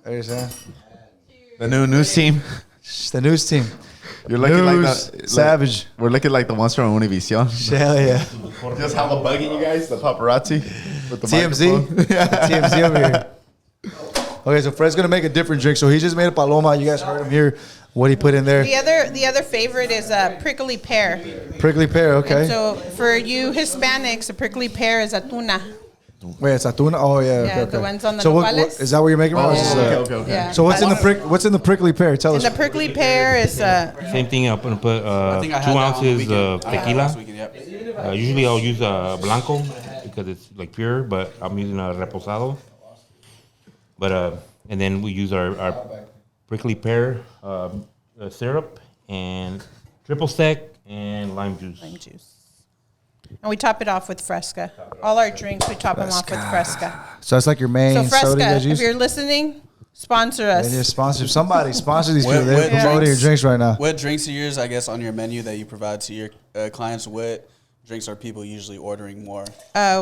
There's the new news team. the news team. You're looking News, like the Savage. We're looking like the ones from Univision. Hell yeah. Just have a bug in you guys, the paparazzi with the TMZ. microphone. TMZ over here. Okay, so Fred's gonna make a different drink. So he just made a paloma. You guys heard him here. What he put in there? The other favorite is a prickly pear. Prickly pear. Okay. So for you Hispanics, a prickly pear is a tuna. Wait, it's atuna. Oh yeah. Yeah, okay, the ones on the So nopales. is that what you're making? Right? Or is Yeah. this, Okay. Yeah. So what's in the prickly pear? Tell And us. the prickly pear is Same thing. I'm gonna put I think I 2 had that on the ounces weekend. of I had that tequila. last weekend, yep. Usually I'll use blanco because it's like pure, but I'm using a reposado. But and then we use our prickly pear syrup and triple sec and lime juice. lime juice. And we top it off with Fresca. All our drinks, we top them off with Fresca. So that's like your main So soda you Fresca, guys if use. you're listening, sponsor And you us. somebody sponsor these What- people. They're what promoting your drinks- drinks right now. What drinks are yours, I guess, on your menu that you provide to your clients? What drinks are people usually ordering more?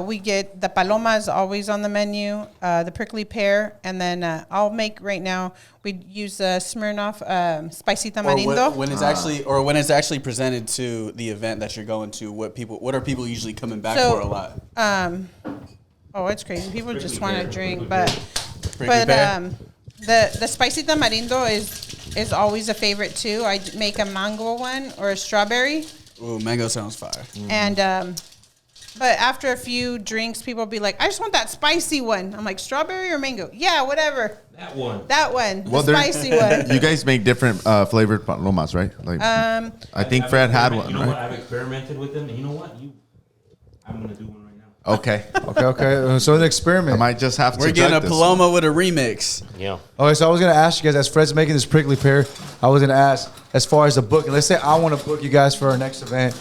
We get the paloma is always on the menu, the prickly pear, and then I'll make right now. We use Smirnoff spicy Or tamarindo. when it's actually presented to the event that you're going to, what are people usually coming back So, for a lot? Oh, it's crazy. People just want to drink, but Prickly pear? the spicy tamarindo is always a favorite too. I make a mango one or a strawberry. Ooh, mango sounds fire. And but after a few drinks, people be like, "I just want that spicy one." I'm like, "Strawberry or mango?" Yeah, whatever. That one. That one, the there- spicy one. You guys make different flavored palomas, right? Like I think Fred had one, You know what? right? I've experimented with them, and you know what? I'm gonna do one right now. Okay. Okay. So an I experiment. might just have to We're getting a drug this. Paloma with a remix. Yeah. Okay, so I was gonna ask you guys, as Fred's making this prickly pear, I was gonna ask, as far as the booking, let's say I want to book you guys for our next event,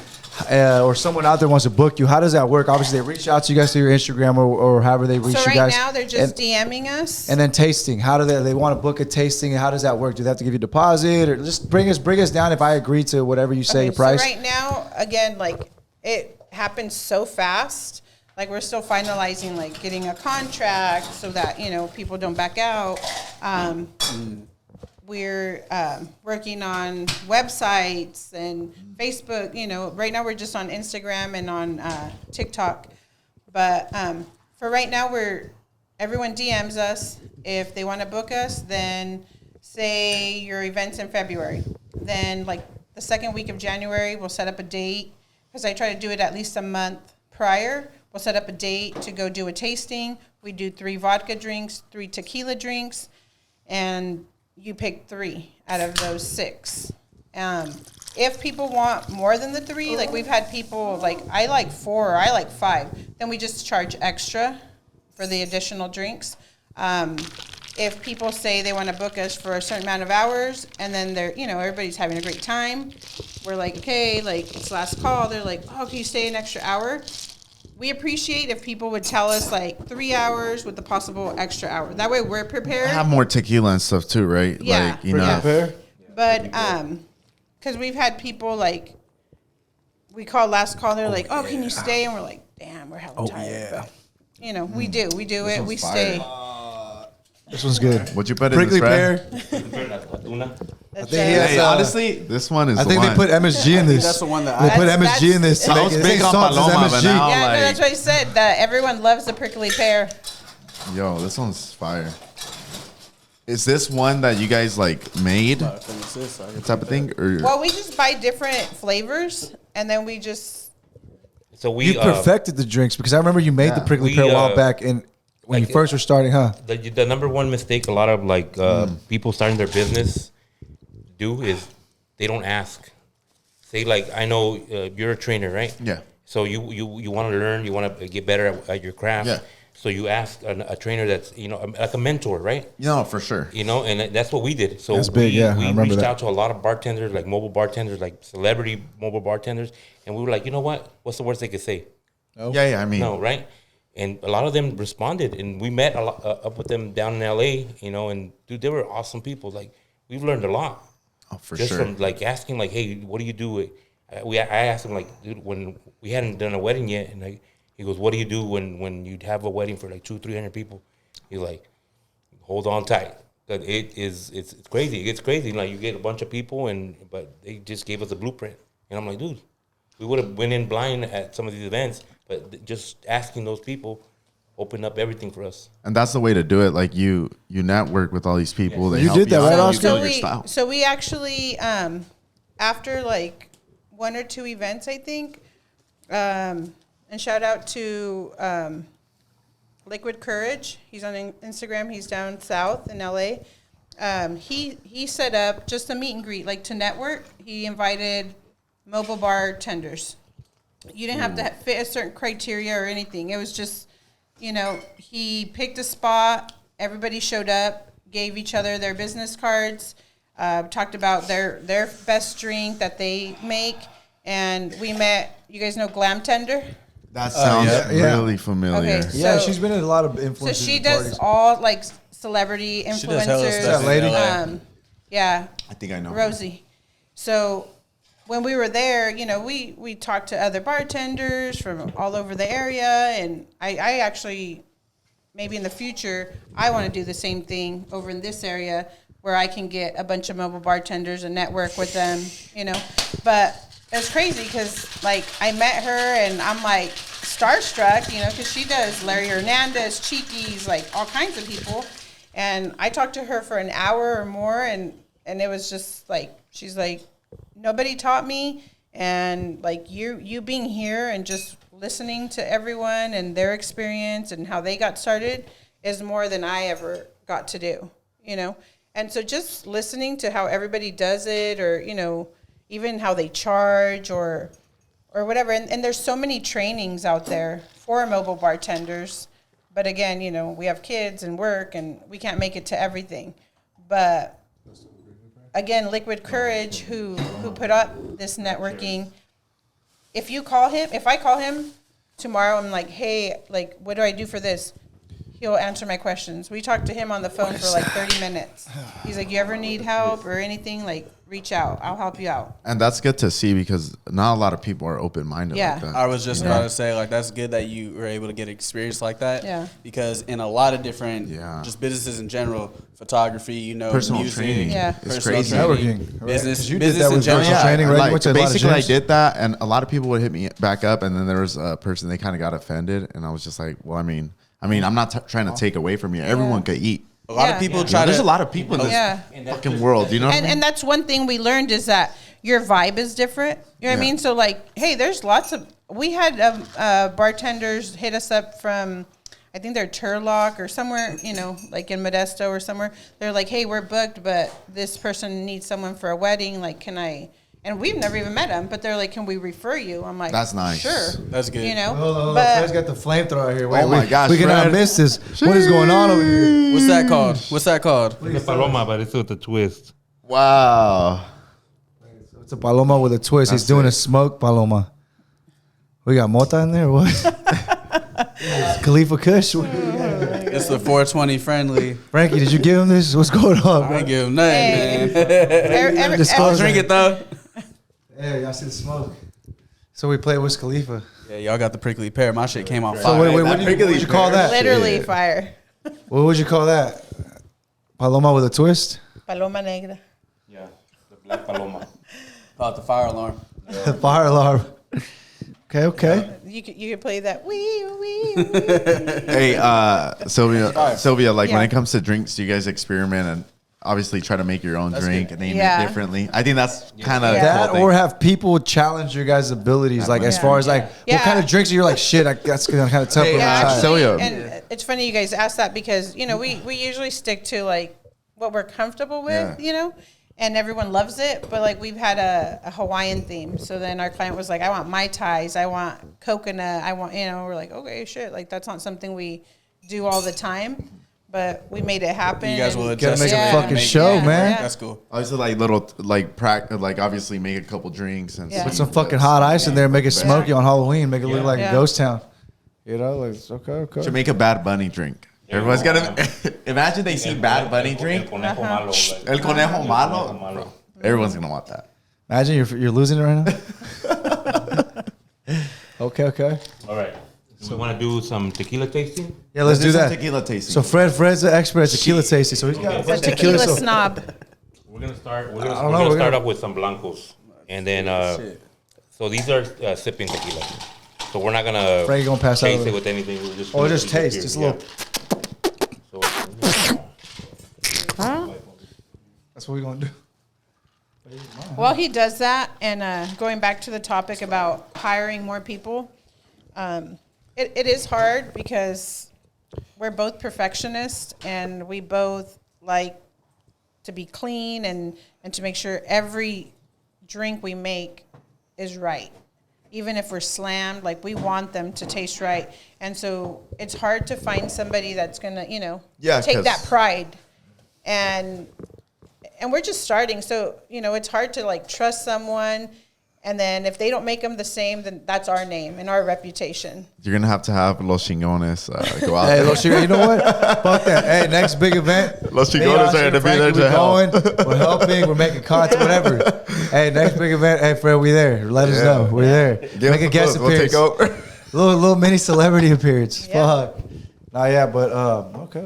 or someone out there wants to book you. How does that work? Obviously, they reach out to you guys through your Instagram or however they reach So you right guys. now they're just DMing us. And then tasting. How do they want to book a tasting? And how does that work? Do they have to give you a deposit, or just bring us down if I agree to whatever you say Okay, your price? So right now, again, like it happens so fast. Like we're still finalizing, like getting a contract so that people don't back out. We're working on websites and Facebook. Right now we're just on Instagram and on TikTok. But for right now, everyone DMs us if they want to book us. Then say your event's in February. Then like the second week of January, we'll set up a date because I try to do it at least a month prior. We'll set up a date to go do a tasting. We do 3 vodka drinks, 3 tequila drinks, and you pick 3 out of those 6. If people want more than the 3, like we've had people like, I like 4 or I like 5, then we just charge extra for the additional drinks. If people say they want to book us for a certain amount of hours and then they're, everybody's having a great time, we're like, okay, like it's last call. They're like, oh, can you stay an extra hour? We appreciate if people would tell us like 3 hours with the possible extra hour. That way we're prepared. I have more tequila and stuff too, right? Yeah. Like, know. Pear? But because we've had people like, we call last call. They're like, oh, can you stay? And we're like, damn, we're hella tired. yeah. But, we do it. We stay. This one's good. What'd you put Prickly in this, pear. Fred? Tuna. That's think he it. has, Hey, honestly, this one is I the think one. they put MSG in this. That's the one that They I- put That's- MSG in this. I was It big ain't on salt, it's Paloma, but MSG. now- Yeah, like- no, that's what I said. That everyone loves the prickly pear. Yo, this one's fire. Is this one that you guys like made? Type of thing, or Well, we just buy different flavors, and then we just So we You perfected the drinks because I remember you made the prickly We, pear a while back, and when like, you first were starting, huh? the number one mistake a lot of like people starting their business do is they don't ask. Say like, I know you're a trainer, right? Yeah. So you want to learn, you want to get better at your craft. Yeah. So you ask a trainer that's like a mentor, right? no, for sure. And that's what we did. So That's big, yeah, I we remember reached that. out to a lot of bartenders, like mobile bartenders, like celebrity mobile bartenders, and we were like, you know what? What's the worst they could say? Yeah. I mean, No, right? And a lot of them responded, and we met up with them down in LA, and dude, they were awesome people. Like we've learned a lot for just sure. from like asking, like, hey, what do you do? I asked him like, dude, when we hadn't done a wedding yet, and he goes, what do you do when you'd have a wedding for like 200-300 people? He's like, hold on tight. That it's crazy. It gets crazy. Like you get a bunch of people, but they just gave us a blueprint, and I'm like, dude, we would have went in blind at some of these events, but just asking those people opened up everything for us. And that's the way to do it. Like you network with all these people. They You help did that, out, right, you Oscar? build your style. So we actually, after like 1 or 2 events, I think, and shout out to Liquid Courage. He's on Instagram. He's down south in LA. He set up just a meet and greet, like to network. He invited mobile bartenders. You didn't have to fit a certain criteria or anything. It was just, he picked a spot. Everybody showed up, gave each other their business cards, talked about their best drink that they make, and we met. You guys know Glam Tender? That sounds really familiar. Okay. Yeah, So- she's been in a lot of So influencers. she and does parties. all like celebrity She does hella influencers. stuff That lady? in LA. Yeah, I think I know. Rosie. So when we were there, we talked to other bartenders from all over the area, and I actually, maybe in the future, I want to do the same thing over in this area where I can get a bunch of mobile bartenders and network with them, But it's crazy because, like, I met her and I'm like starstruck, because she does Larry Hernandez, Cheekies, like all kinds of people. And I talked to her for an hour or more, and it was just like, she's like, nobody taught me, and like you being here and just listening to everyone and their experience and how they got started is more than I ever got to do, And so just listening to how everybody does it, or even how they charge or whatever. And there's so many trainings out there for mobile bartenders. But again, we have kids and work, and we can't make it to everything. But again, Liquid Courage, who put up this networking, if I call him tomorrow, I'm like, hey, like, what do I do for this? He'll answer my questions. We talked to him on the phone for like 30 minutes. He's like, you ever need help or anything, like, reach out. I'll help you out. And that's good to see because not a lot of people are open-minded Yeah. like that. I was just about to say, like, that's good that you were able to get experience like that. Yeah. Because in a lot of different, Yeah. just businesses in general, photography, Personal music, training. Yeah. It's personal crazy. training, Networking, right? business, 'Cause you did business that in with general. personal training, right? You Like, went to a lot of basically, I gyms? did that, and a lot of people would hit me back up, and then there was a person, they kind of got offended, and I was just like, well, I mean, I'm not trying to take away from you. Everyone could eat. A lot Yeah. of people You know, try to. there's a lot of people in this Yeah. fucking world, you know what I mean? And that's one thing we learned is that your vibe is different. You know what I Yeah. mean? So like, hey, there's lots of, we had bartenders hit us up from, I think they're Turlock or somewhere, like in Modesto or somewhere. They're like, hey, we're booked, but this person needs someone for a wedding. Like, can I? And we've never even met them, but they're like, can we refer you? I'm like, That's nice. Sure. That's good. Hold on. But Fred's got the flamethrower here. Wait, Oh my gosh, we cannot Fred. miss this. What is going on over here? What's that called? What's that called? It's a paloma, but it's with a twist. Wow. It's a paloma with a twist. He's That's doing it. a smoke paloma. We got mota in there. or What? Khalifa Kush. It's the 420 friendly. Frankie, did you give him this? What's going on, I bro? ain't give him nothing, Hey. man. Disclose I'll drink it though. Hey, y'all see the smoke? So we play Wiz Khalifa. Yeah, y'all got the prickly pear. My shit came out So fire. wait, what would you call that? literally fire. What would you call that? Paloma with a twist? Paloma negra. Yeah, the black paloma. Call it the fire alarm. Fire alarm. Okay. you could play that wee. Hey, Sylvia, like when Yeah. it comes to drinks, do you guys experiment and obviously try to make your own drink and name Yeah. it differently? I think that's kind of Yeah. That or have people challenge your guys' abilities, like as far as like Yeah. what kind of drinks are you like? Shit, that's kind of tough. Hey, for me to Yeah, try. actually, Celia. and it's funny you guys asked that because we usually stick to like what we're comfortable with, Yeah. and everyone loves it. But like we've had a Hawaiian theme, so then our client was like, "I want Mai Tais, I want coconut, I want," we're like, "Okay, shit, like that's not something we do all the time." But we made it happen. You guys will and- adjust make a it and fucking make it show, work. man. That's cool. obviously like little like obviously make a couple drinks and Yeah. Put some fucking hot ice in there, make it smoky on Halloween, make it look like Yeah. a ghost town. Like it's okay. Should make a Bad Bunny drink. Everyone's gonna imagine they see Bad Bunny drink. El conejo malo. Like, El conejo malo. conejo malo. Everyone's gonna want that. Imagine you're losing it right now. Okay. All right. So we want to do some tequila tasting. Yeah, let's do some that. Tequila tasting. So Fred's the expert at tequila tasting, so he's got a It's bunch a of tequila. tequila So snob. We're gonna start. We're I don't know, gonna we're start gonna- off with some blancos, and then so these are sipping tequila. So we're not gonna Frank, you gonna pass out chase of it it? with anything. We're just Oh, gonna just do taste, here, just a little. So, That's what we're gonna do. Well, he does that, and going back to the topic about hiring more people, it is hard because we're both perfectionists, and we both like to be clean and to make sure every drink we make is right. Even if we're slammed, like we want them to taste right. And so it's hard to find somebody that's gonna, Yeah, take 'cause- that pride. And we're just starting, so it's hard to like trust someone, and then if they don't make them the same, then that's our name and our reputation. You're gonna have to have Los Chingones go out Hey, there. Los Chicos, you know what? Fuck that. Hey, next big event. Los me, Chingones Oscar, are gonna be Frankie, there to we're help. going. We're helping. We're making content, whatever. Hey, next big event. Hey, Fred, we there. Let us Yeah. know. We're there. Give Make us a guest buzz. We'll take appearance. over. Little mini celebrity appearance. Yeah. Fuck. Nah, yeah, but okay,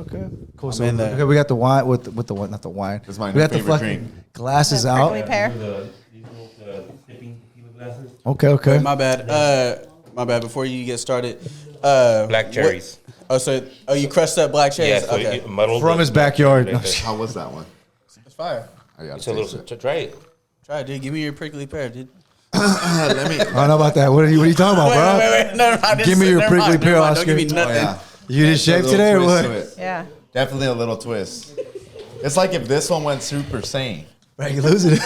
cool. So in there. okay, we got the wine with the wine, not the wine. That's my we got the favorite fucking drink. glasses The out. prickly pear. these little sipping tequila glasses. Okay. My bad. My bad. Before you get started, Black cherries. You crushed up black Yeah, cherries. so Okay, it muddled From the- his backyard. right there. How was that one? it's fire. I gotta It's a taste little. it. Try it. Try it, dude. Give me your prickly pear, dude. Let me. I don't know about that. What are you talking about, bro? Wait. Never mind. Give me your Never mind, prickly never pear, mind. Oscar. Don't give me Oh, nothing. yeah. You did shape A little today or twist what? to it. Yeah. Definitely a little twist. It's like if this one went Super Saiyan. Frank, you're losing it.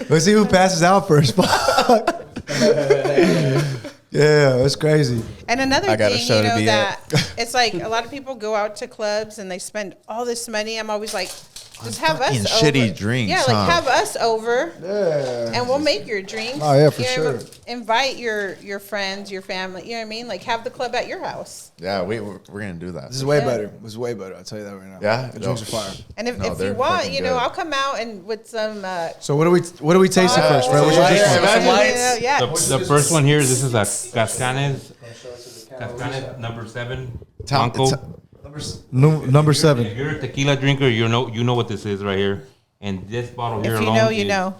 Let's see who passes out first. Yeah, that's crazy. And another I got a thing, show to be that it's like a lot of people go out to clubs and they spend all this money. I'm always like, just have us fucking over. shitty drinks, Yeah, like huh? have us over, Yeah. and we'll make your drinks. Oh, yeah, for You know, sure. Invite your friends, your family. You know what I mean? Like have the club at your house. Yeah, we're gonna do that. This is way Yeah. better. This is way better. I'll tell you that right now. Yeah? The drinks are fire. And if, No, if they're you want, fucking good. I'll come out and with some. So what are we tasting bottles, first, Fred? What's your lights, first one? some you know, lights. yeah. The first one here. This is a Cascanes number 7 Tell- Blanco. Number 7. If you're a tequila drinker, you know what this is right here. And this bottle here If you alone know, you is know.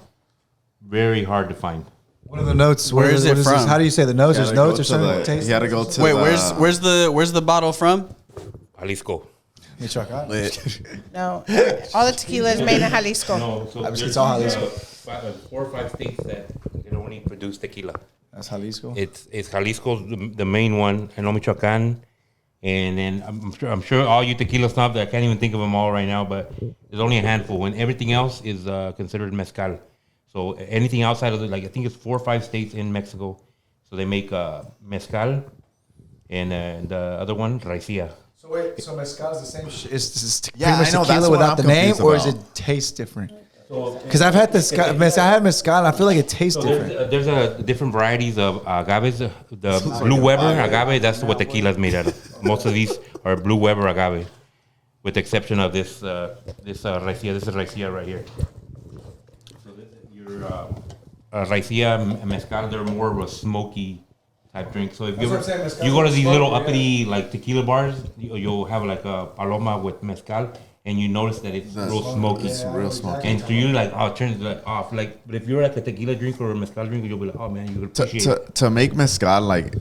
very hard to find. What are the notes? Where is it this? from? How do you say the notes? There's Gotta go notes or to something? the- Taste? You gotta go to Wait, the, where's the bottle from? Jalisco. Let me check out. No, all the tequila is made in Jalisco. No, so Obviously, there's it's all Jalisco. 4 or 5 states that can only produce tequila. That's Jalisco. It's Jalisco's the main one, and Michoacan. And then I'm sure all you tequila snobs, I can't even think of them all right now, but there's only a handful. And everything else is considered mezcal. So anything outside of I think it's 4 or 5 states in Mexico. So they make mezcal, and the other one, raicilla. So wait, so mezcal is the same shit? Is Yeah, pretty much I know, tequila that's what without I'm the name, confused or is about. it taste different? Because I've had I had mezcal, and I feel like it tastes So different. there's different varieties of agaves. The Blue Weber agave, that's what tequila is made out of. Most of these are Blue Weber agave, with the exception of this raicilla. This is raicilla right here. So this is your raicilla mezcal, they're more of a smoky type drink. So if what I'm saying, you go to these mezcal little is smoky, uppity like tequila bars, you'll have like a paloma with mezcal, and you notice that it's real smoky. It's real smoky. And so you're like, oh, it turns like off. Like, but if you're like a tequila drinker or a mezcal drinker, you'll be like, oh man, you would appreciate it. To make mezcal, like,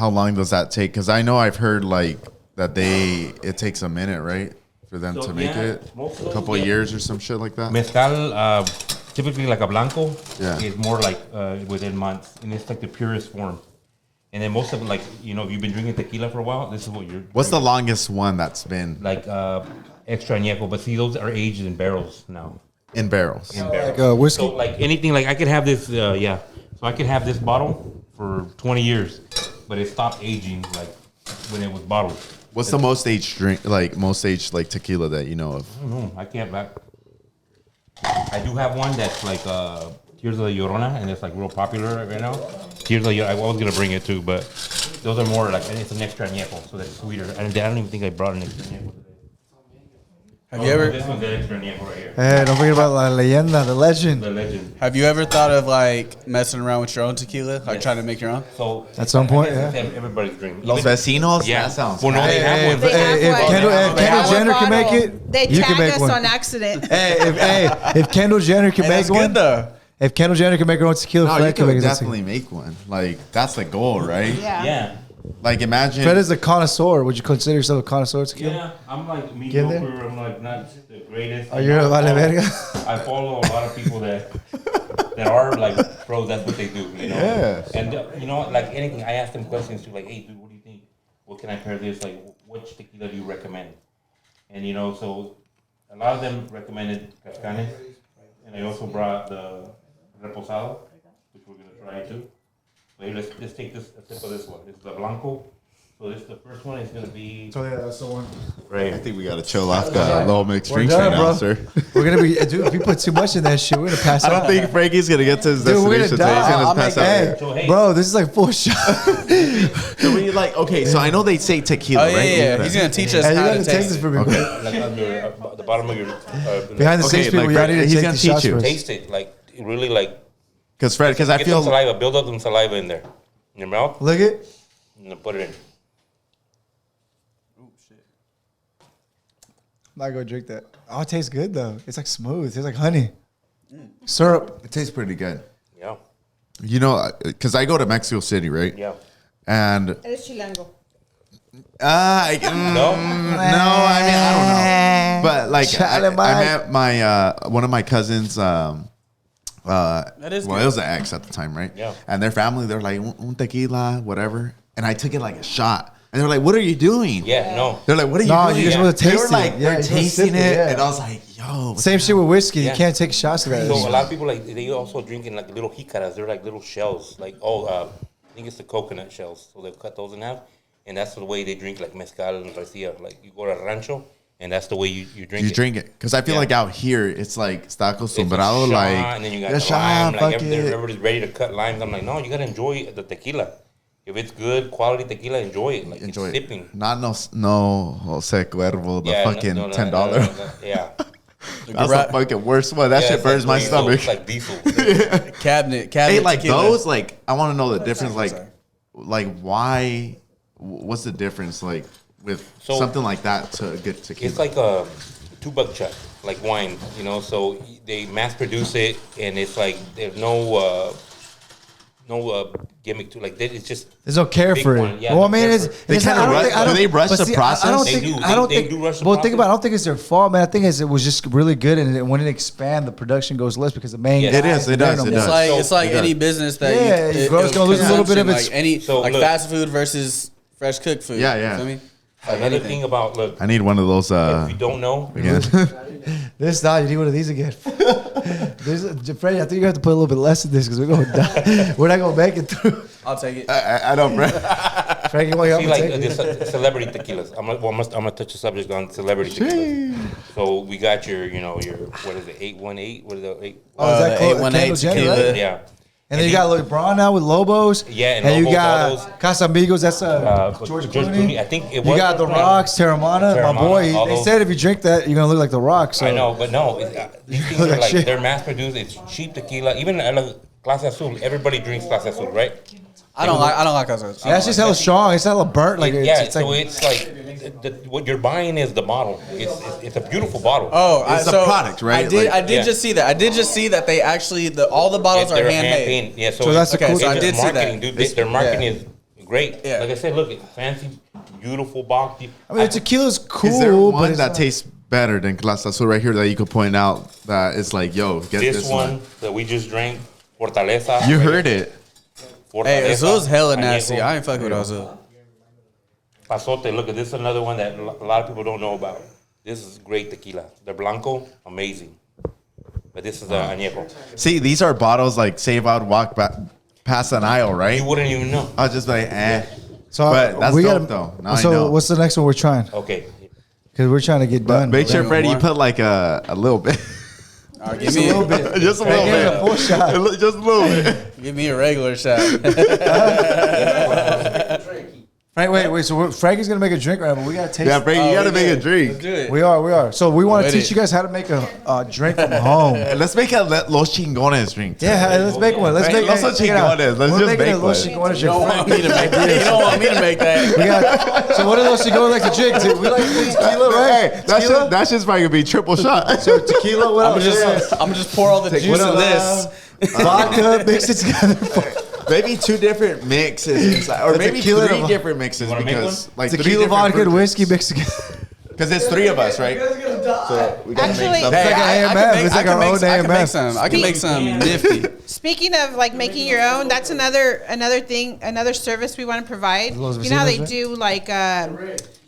how long does that take? Because I know I've heard like that it takes a minute, right, for them So, to make yeah, it, most of a those, couple of yeah. years or some shit like that. Mezcal, typically like a blanco, Yeah. is more like within months, and it's like the purest form. And then most of it, like, you know, if you've been drinking tequila for a while, this is what you're. What's the longest one that's been like extra añejo? But see, those are aged in barrels now. in barrels? In barrels. Like whiskey. So like anything, like I could have this, yeah. So I could have this bottle for 20 years, but it stopped aging like when it was bottled. What's the most aged drink, like most aged like tequila that you know of? I don't know. I can't back. I do have one that's like Tears of the Llorona, and it's like real popular right now. Tears of the Llorona, I was gonna bring it too, but those are more like, and it's an extra añejo, so that's sweeter. And I don't even think I brought an extra añejo today. Have you ever This one's the extra añejo right here. Hey, don't forget about La Leyenda, the legend. The legend. have you ever thought of like messing around with your own tequila, like Yes. trying to make your own? So At some point, I guess yeah. it's everybody's dream. Los Even- Vecinos? Yeah. That sounds Well, no, they have one. They have if one. Kendall, They if have Kendall one. Jenner can make Bottle. it, They you can tag make us one. on accident. If Kendall Jenner can Hey, make that's one, good though. if Kendall Jenner can make her own tequila, No, you Fred can make could his own definitely make one. Like that's the goal, right? Yeah. Yeah. Like imagine. Fred is a connoisseur. Would you consider yourself a connoisseur of tequila? Yeah, I'm like Get there? mediocre. I'm like not the greatest. Are you a vale verga? I follow a lot of people that are like pros. That's what they do, you know. Yeah. And you know, like anything, I ask them questions too. Like, hey, dude, what do you think? What can I pair this? Like, which tequila do you recommend? And you know, so a lot of them recommended Cascanes, and I also brought the Reposado, which we're gonna try too. So here, let's take a sip of this one. This is the Blanco. So this the first one is gonna be So yeah, that's the one. right. I think we gotta chill off the low mixed We're drinks done, right now, bro. sir. We're gonna be, dude. If you put too much in that shit, we're gonna pass I out. don't think Frankie's gonna get to his Dude, we're destination gonna today. He's die. gonna I'll pass make out. that. here. So hey, Bro, this is like full shot. So we like okay. So I know they say tequila, Oh yeah, right? yeah. He's gonna teach us Hey, you how gotta to take taste this it. for me, bro. like on your the bottom of your Behind the Okay, scenes, people, like, y'all need to he's take gonna the shots teach you. first. taste it like really like Because I get feel some saliva, build up some saliva in there in your mouth, Look it. and then put it in. I'm not gonna drink that. Oh, it tastes good though. It's like smooth. It tastes like honey. Syrup. it tastes pretty good. Yeah, You know, because I go to Mexico City, right? yeah. And Eres chilango. no, No, I mean I don't know, but like Chale, I Mike. met my one of my cousins. That is Well, good. it was an ex at the time, right? Yeah. And their family, they're like un tequila, whatever, and I took it like a shot, and they're like, "What are you doing?" Yeah, no. They're like, "What are you No, doing?" you just Yeah. want to They taste were like, it. they're you just wanna tasting sip it, yeah. and I was like, "Yo." Same shit with whiskey. Yeah. You can't take shots of that. So a lot of people like they also drink in like little jicaras. They're like little shells. Like I think it's the coconut shells. So they cut those in half, and that's the way they drink like mezcal and raicilla. Like you go to a rancho, and that's the way you drink You it. drink it because I feel Yeah. like out here it's like está It's a acostumbrado, shot, like and then you got "Yeah, the shot, lime. Like fuck it." everybody's ready to cut limes. I'm like, no, you gotta enjoy the tequila. If it's good quality tequila, enjoy it. Like Enjoy it's it. sipping. Not no Jose Cuervo, the Yeah, fucking no, $10. Yeah, That's the fucking worst one. That Yeah, shit it's burns like my diesel. stomach. It's like diesel. Cabinet. Hey, like tequila. those, like I want to know the difference. Sorry. Like why? What's the difference? Like with So- something like that to a good tequila. It's like a $2 chuck, like wine, you know. So they mass produce it, and it's like there's no gimmick to like. It's just There's no care big for it. one, yeah, Well, I no mean, care it's, for it. They it's kinda I don't rush- think- I do don't- they rush but the see, I process? don't They think. do. I don't They think. do rush the Well, think about. It, I process. don't think it's their fault, man. I think it was just really good, and when it expand, the production goes less because the main. Yeah. guy It is, it does, no it more. does. It's like So- any business that Yeah, you, your growth's gonna lose a little bit of its- like any So like look. fast food versus fresh cooked food. Yeah, You yeah. feel me? Like Another anything. thing about look, I need one of those. if you don't know, Again. This now you need one of these again. Freddie, I think you have to put a little bit less in this because we're gonna die. We're not gonna make it through. I'll take it. I don't. Frankie, why you see help me like take it? the celebrity tequilas. I'm gonna touch the subject on celebrity tequilas. So we got your what is it 818? What is the 8? Oh, is that the close? 818 Kendall Jenner, tequila. right? Yeah. And then you got LeBron now with Lobos. Yeah, and you Lobos, all got Casamigos. That's George Clooney. I think it was. You got The Rocks, Terramana, my Terramana, boy. all They those. said if you drink that, you're gonna look like The Rock. So I know, but no, these things Look are like like shit. they're mass produced. It's cheap tequila. Even Clase Azul, everybody drinks Clase Azul, right? I don't like those. that's just hella strong. It's hella burnt. Like Yeah, it's so like it's like what you're buying is the bottle. It's a beautiful bottle. Oh, It's the product, right? I did Yeah. just see that. I did just see that they actually all the bottles are They're handmade. hand-painted. Yeah, So that's the Okay, cool so I thing. did see that. marketing, dude. Their marketing is great. Yeah. Like I said, look, it's fancy, beautiful box. I mean, the tequila's cool, Is there but one it's that not- tastes better than Clase Azul right here that you could point out that it's like, yo, get This this one that we just drank, Fortaleza. You heard it. Fortaleza. Hey, Azul's hella Añejo. nasty. I ain't fucking with Azul. Pasote, look at this. Another one that a lot of people don't know about. This is great tequila. The Blanco, amazing. But this is the Añejo. See, these are bottles like, say if I would walk back past an aisle, right? You wouldn't even know. I was just like, eh. So But that's we dope, gotta- though. Now I so know. what's the next one we're trying? Okay. Because we're trying to get But done. make sure, Bring Freddie, you more. put like a little bit. Give me a little bit. Just a Hey, little give it a bit. full shot. Just a little bit. Give me a regular shot. Frank, wait. So Frankie's gonna make a drink right now, but we gotta taste. Yeah, it. Freddie, you gotta we make a good. drink. Let's do it. We are. So we want to With teach it. you guys how to make a drink from home. Let's make a Los Chingones drink. Yeah, let's make one. Let's Right, make Los check it out. Chingones. Let's We're just making make a Los one. Chingones You don't drink. want me to make that. You don't want me to make that. We got. So what do Los Chingones like to drink? Dude? We like to drink tequila, right? Hey, that shit's probably gonna be triple shot. So tequila. What I'm else? gonna just pour all the juice What in else? this. Vodka, mix it together. Maybe 2 different mixes inside, or The maybe tequila 3 and- different mixes wanna make because one? like 3 Tequila, different vodka, and fruit whiskey drinks. mixed together. Because it's 3 of us, right? So we gotta Actually- make stuff. It's like an AMF. It's like our own I can make AMF. some. I can make some nifty. Speaking of like making your own, that's another thing, another service we want to provide. Los You know how they Vecinos, right? do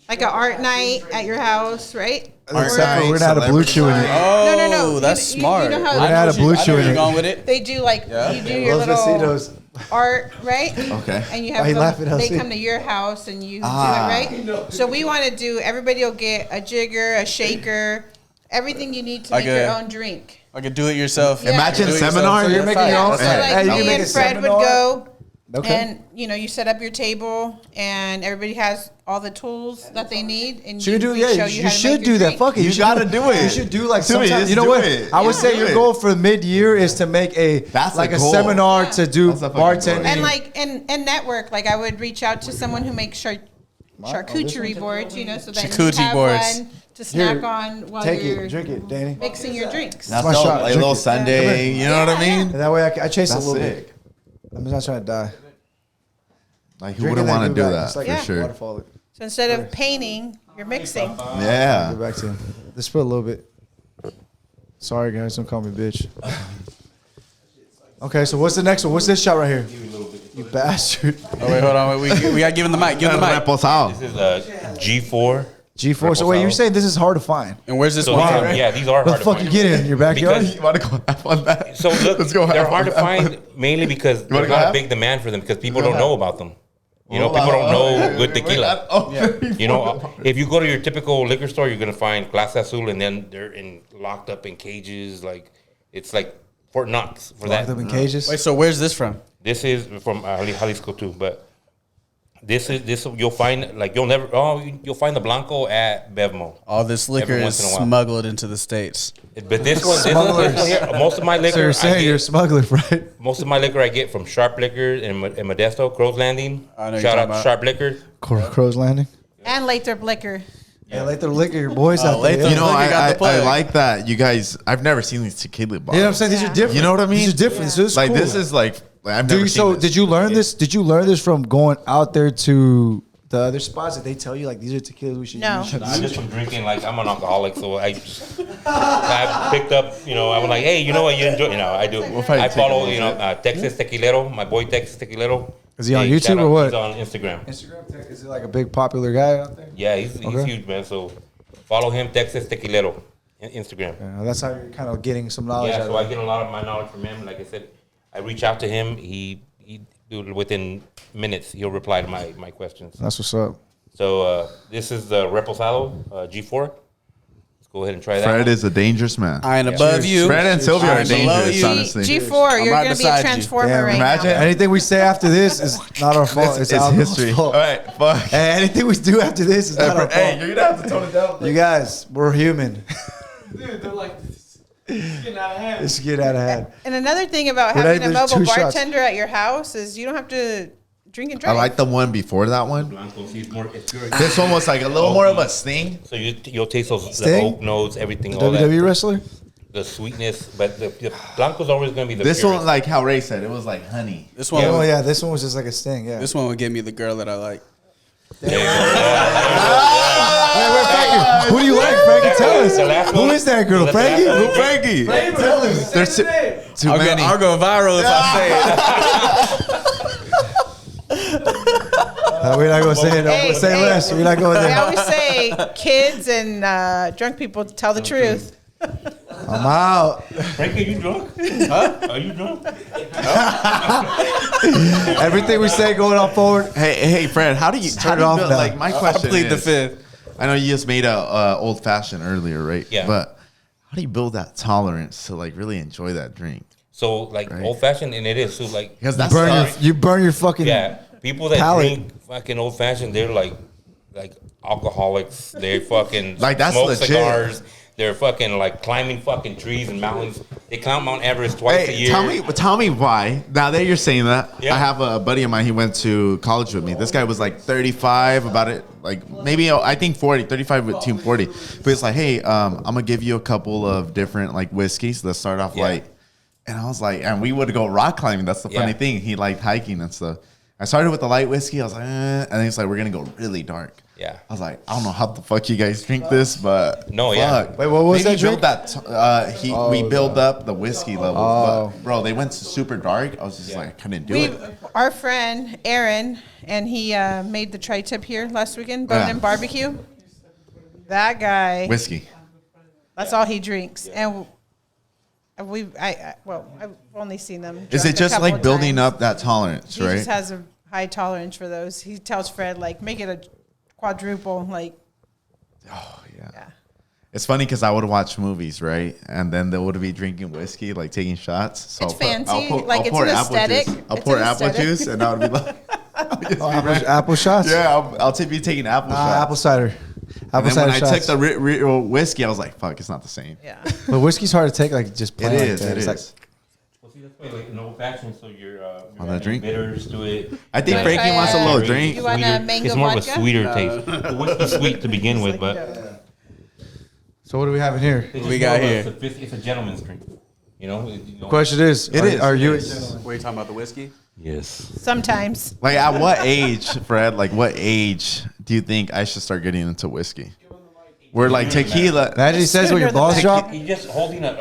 like an art night at your house, right? Art Except for night, we're gonna add a blue chew in it. Oh, No. that's You smart. know how- We're gonna add a blue chew in I know it. you're going with it. They do like you do your Los little Vecinos. art, right? Okay. And you Why have you them, laughing, they Elsie? come to your house and you Ah. do it, right? So we want to do. Everybody will get a jigger, a shaker, everything you need to Like make your a- own drink. Like a do-it-yourself. Yeah. Imagine Do-it-yourself. seminar. So you're making your own. So Hey, like hey, you can me make and a Fred would seminar. go. Okay. And you set up your table, and everybody has all the tools that they need, and So you do, we yeah. show You how to should make do your that. drink. Fuck it. You should gotta do it. You should do like Do it, sometimes. just You know do what? it. I would Yeah. say Do your it. goal for mid-year is to make That's like a a goal. seminar to do That's a fucking goal. bartending. And like and network. Like I would reach out to someone who makes charcuterie boards, so that you Charcuterie have boards. one to snack Here, on while Take you're it, drink it, Danny. mixing your drinks. That's my dope. shot. Like a Drink little it. Sunday. You know what I mean? And that way I chase it a That's little sick. bit. I'm not trying to die. Like who Drinking wouldn't want to do back. that It's like for Yeah. sure? Waterfall. So instead of painting, you're mixing. Yeah. Get back to him. Let's put a little bit. Sorry guys, don't call me bitch. Okay, so what's the next one? What's this shot right here? You bastard. Oh wait, hold on. We gotta give him the mic. Give him the mic. Reposado. This is a G4. G4. So wait, you're saying this is hard to find? And where's this So one these from? are, yeah, these are What hard the to fuck find. you get in your backyard? Because- You want to go half on that? So look, Let's go they're half hard on to that find one. mainly because wanna there's go not a half? big demand for them because people Go don't know half? about them. People don't know good tequila. Oh, If you go to your typical liquor store, you're gonna find Clase Azul, and then they're locked up in cages. Like it's like Fort Knox for Locked that. up in cages. Wait, so where's this from? This is from Jalisco too, but this you'll find you'll find the Blanco at Bevmo. All this liquor Every is once in a while. smuggled into the States. But this one here, most of my So liquor, you're saying you're a smuggler, right? most of my liquor I get from Sharp Liquor in Modesto, Crow's Landing. I know you're Shout out talking to about. Sharp Liquor. Crow's Landing. And Lathrop Liquor. Yeah, like the liquor, your boys out there. Lathrop- You know, Look, you got the I plug. like that. You guys, I've never seen these tequila bottles. You know what I'm saying? These are different. You know what I mean? These are different. So this is Like cool. this is like I've never seen this. Did you learn this? Did you learn this from going out there to the other spots that they tell you like these are tequilas we should No. use? I'm just from drinking. Like I'm an alcoholic, so I picked up. I was like, hey, you know what? You enjoy. I do. probably I take follow. a little Texas Tequilero. My boy Texas Tequilero. Is he on Hey, YouTube shout or out, what? He's on Instagram. Instagram, is he like a big popular guy out there? Yeah, he's Okay. huge, man. So follow him, Texas Tequilero, on Instagram. Yeah, that's how you're kind of getting some knowledge Yeah, out so of I it. get a lot of my knowledge from him. Like I said, I reach out to him. He within minutes he'll reply to my questions. That's what's up. So this is the Reposado G4. Let's go ahead and try that. Fred one. is a dangerous man. I ain't above you. Fred and Sylvia I'm are below dangerous, you. honestly. G4, you're right going to be beside a you. transformer Damn, right imagine- now. Anything we say after this is not our fault. It's It's alcohol's history. fault. All right, fuck. Hey, anything we do after this is not our Hey, fault. you're gonna have to tone it down. You guys, we're human. Dude, they're like, it's getting out of hand. Let's get out of hand. And another thing about We're not having a even mobile 2 shots. bartender at your house is you don't have to drink and I drive. like the one before that one. Blanco, see, it's more, it's pure. This one was like a little more of a sting. So you'll taste those the Sting? oak notes, everything, The all WWE that. wrestler. The sweetness, but the Blanco's always gonna be the This purest. one, like how Ray said, it was like honey. This one, Oh would, yeah, this one was just like a sting. Yeah. this one would give me the girl that I like. Wait, Frankie. Who do you like, Frankie? Tell us. The last Who one- is that girl, the Frankie? last one- Who, Frankie? Tell us. There's too many. I'll go viral if I say it. We're not gonna say it. Hey, Say hey. less. We're not going I there. always say kids and drunk people tell the truth. I'm out. Frankie, are you drunk? Huh? Are you drunk? Everything we say going on forward. Hey, Fred, how do you turn it off build, now. like my I question plead the is, fifth. I know you just made a old fashioned earlier, right? Yeah. But how do you build that tolerance to like really enjoy that drink? So like Right. old fashioned, and it is so like Because that's You burn your fucking. yeah. People that palate. drink fucking old fashioned, they're like alcoholics. They fucking Like, that's smoke legit. cigars. They're fucking like climbing fucking trees and mountains. They climb Mount Everest twice a Hey, year. tell me why. Now that you're saying that, Yeah. I have a buddy of mine. He went to college with me. This guy was like 35, about it, like maybe I think 40, 35 with Team 40. But it's like, hey, I'm gonna give you a couple of different like whiskeys. Let's start off Yeah. light. And I was like, and we would go rock climbing. That's the funny Yeah. thing. He liked hiking and stuff. I started with the light whiskey. I was like, and then he's like, we're gonna go really dark. Yeah. I was like, I don't know how the fuck you guys drink this, but No, yeah. fuck. Wait, what was Maybe that build drink? that. We build up the whiskey levels, Oh. but bro, they went super dark. I was just like, I couldn't do it. Our friend Aaron, and he made the tri-tip here last weekend, Bone Yeah. and Barbecue. That guy, Whiskey. that's all he drinks. And I've only seen them. Is drunk it a just couple like building times. up that tolerance, He right? just has a high tolerance for those. He tells Fred, like, make it a quadruple, like, Oh yeah. yeah. It's funny because I would watch movies, right? And then they would be drinking whiskey, like taking shots. So It's I'll pour- fancy, I'll pour, like, I'll it's pour an apple aesthetic. juice. I'll It's pour an apple aesthetic. juice, and I would be like, Apple shots. yeah, I'll be taking apple shots. Apple cider. And Apple then when cider I shots. took the real whiskey, I was like, fuck, it's not the same. Yeah. But whiskey's hard to take. Like just plain. It like is. that. It It's is. like, Well, see, that's why like an old fashioned, so you're On that adding drink? bitters to it. I think Wanna Frankie try wants a a- little Very drink. You want a sweeter. mango It's more vodka? of a sweeter taste. The whiskey's sweet to begin with, but so what do we have in here? it's we just got more of here? It's a gentleman's drink. You know. Question is, It is. Are you? What are you talking about, the whiskey? Yes. Sometimes. Like, at what age, Fred? Like, what age do you think I should start getting into whiskey? We're like tequila. Imagine he says when your balls drop. He's just holding a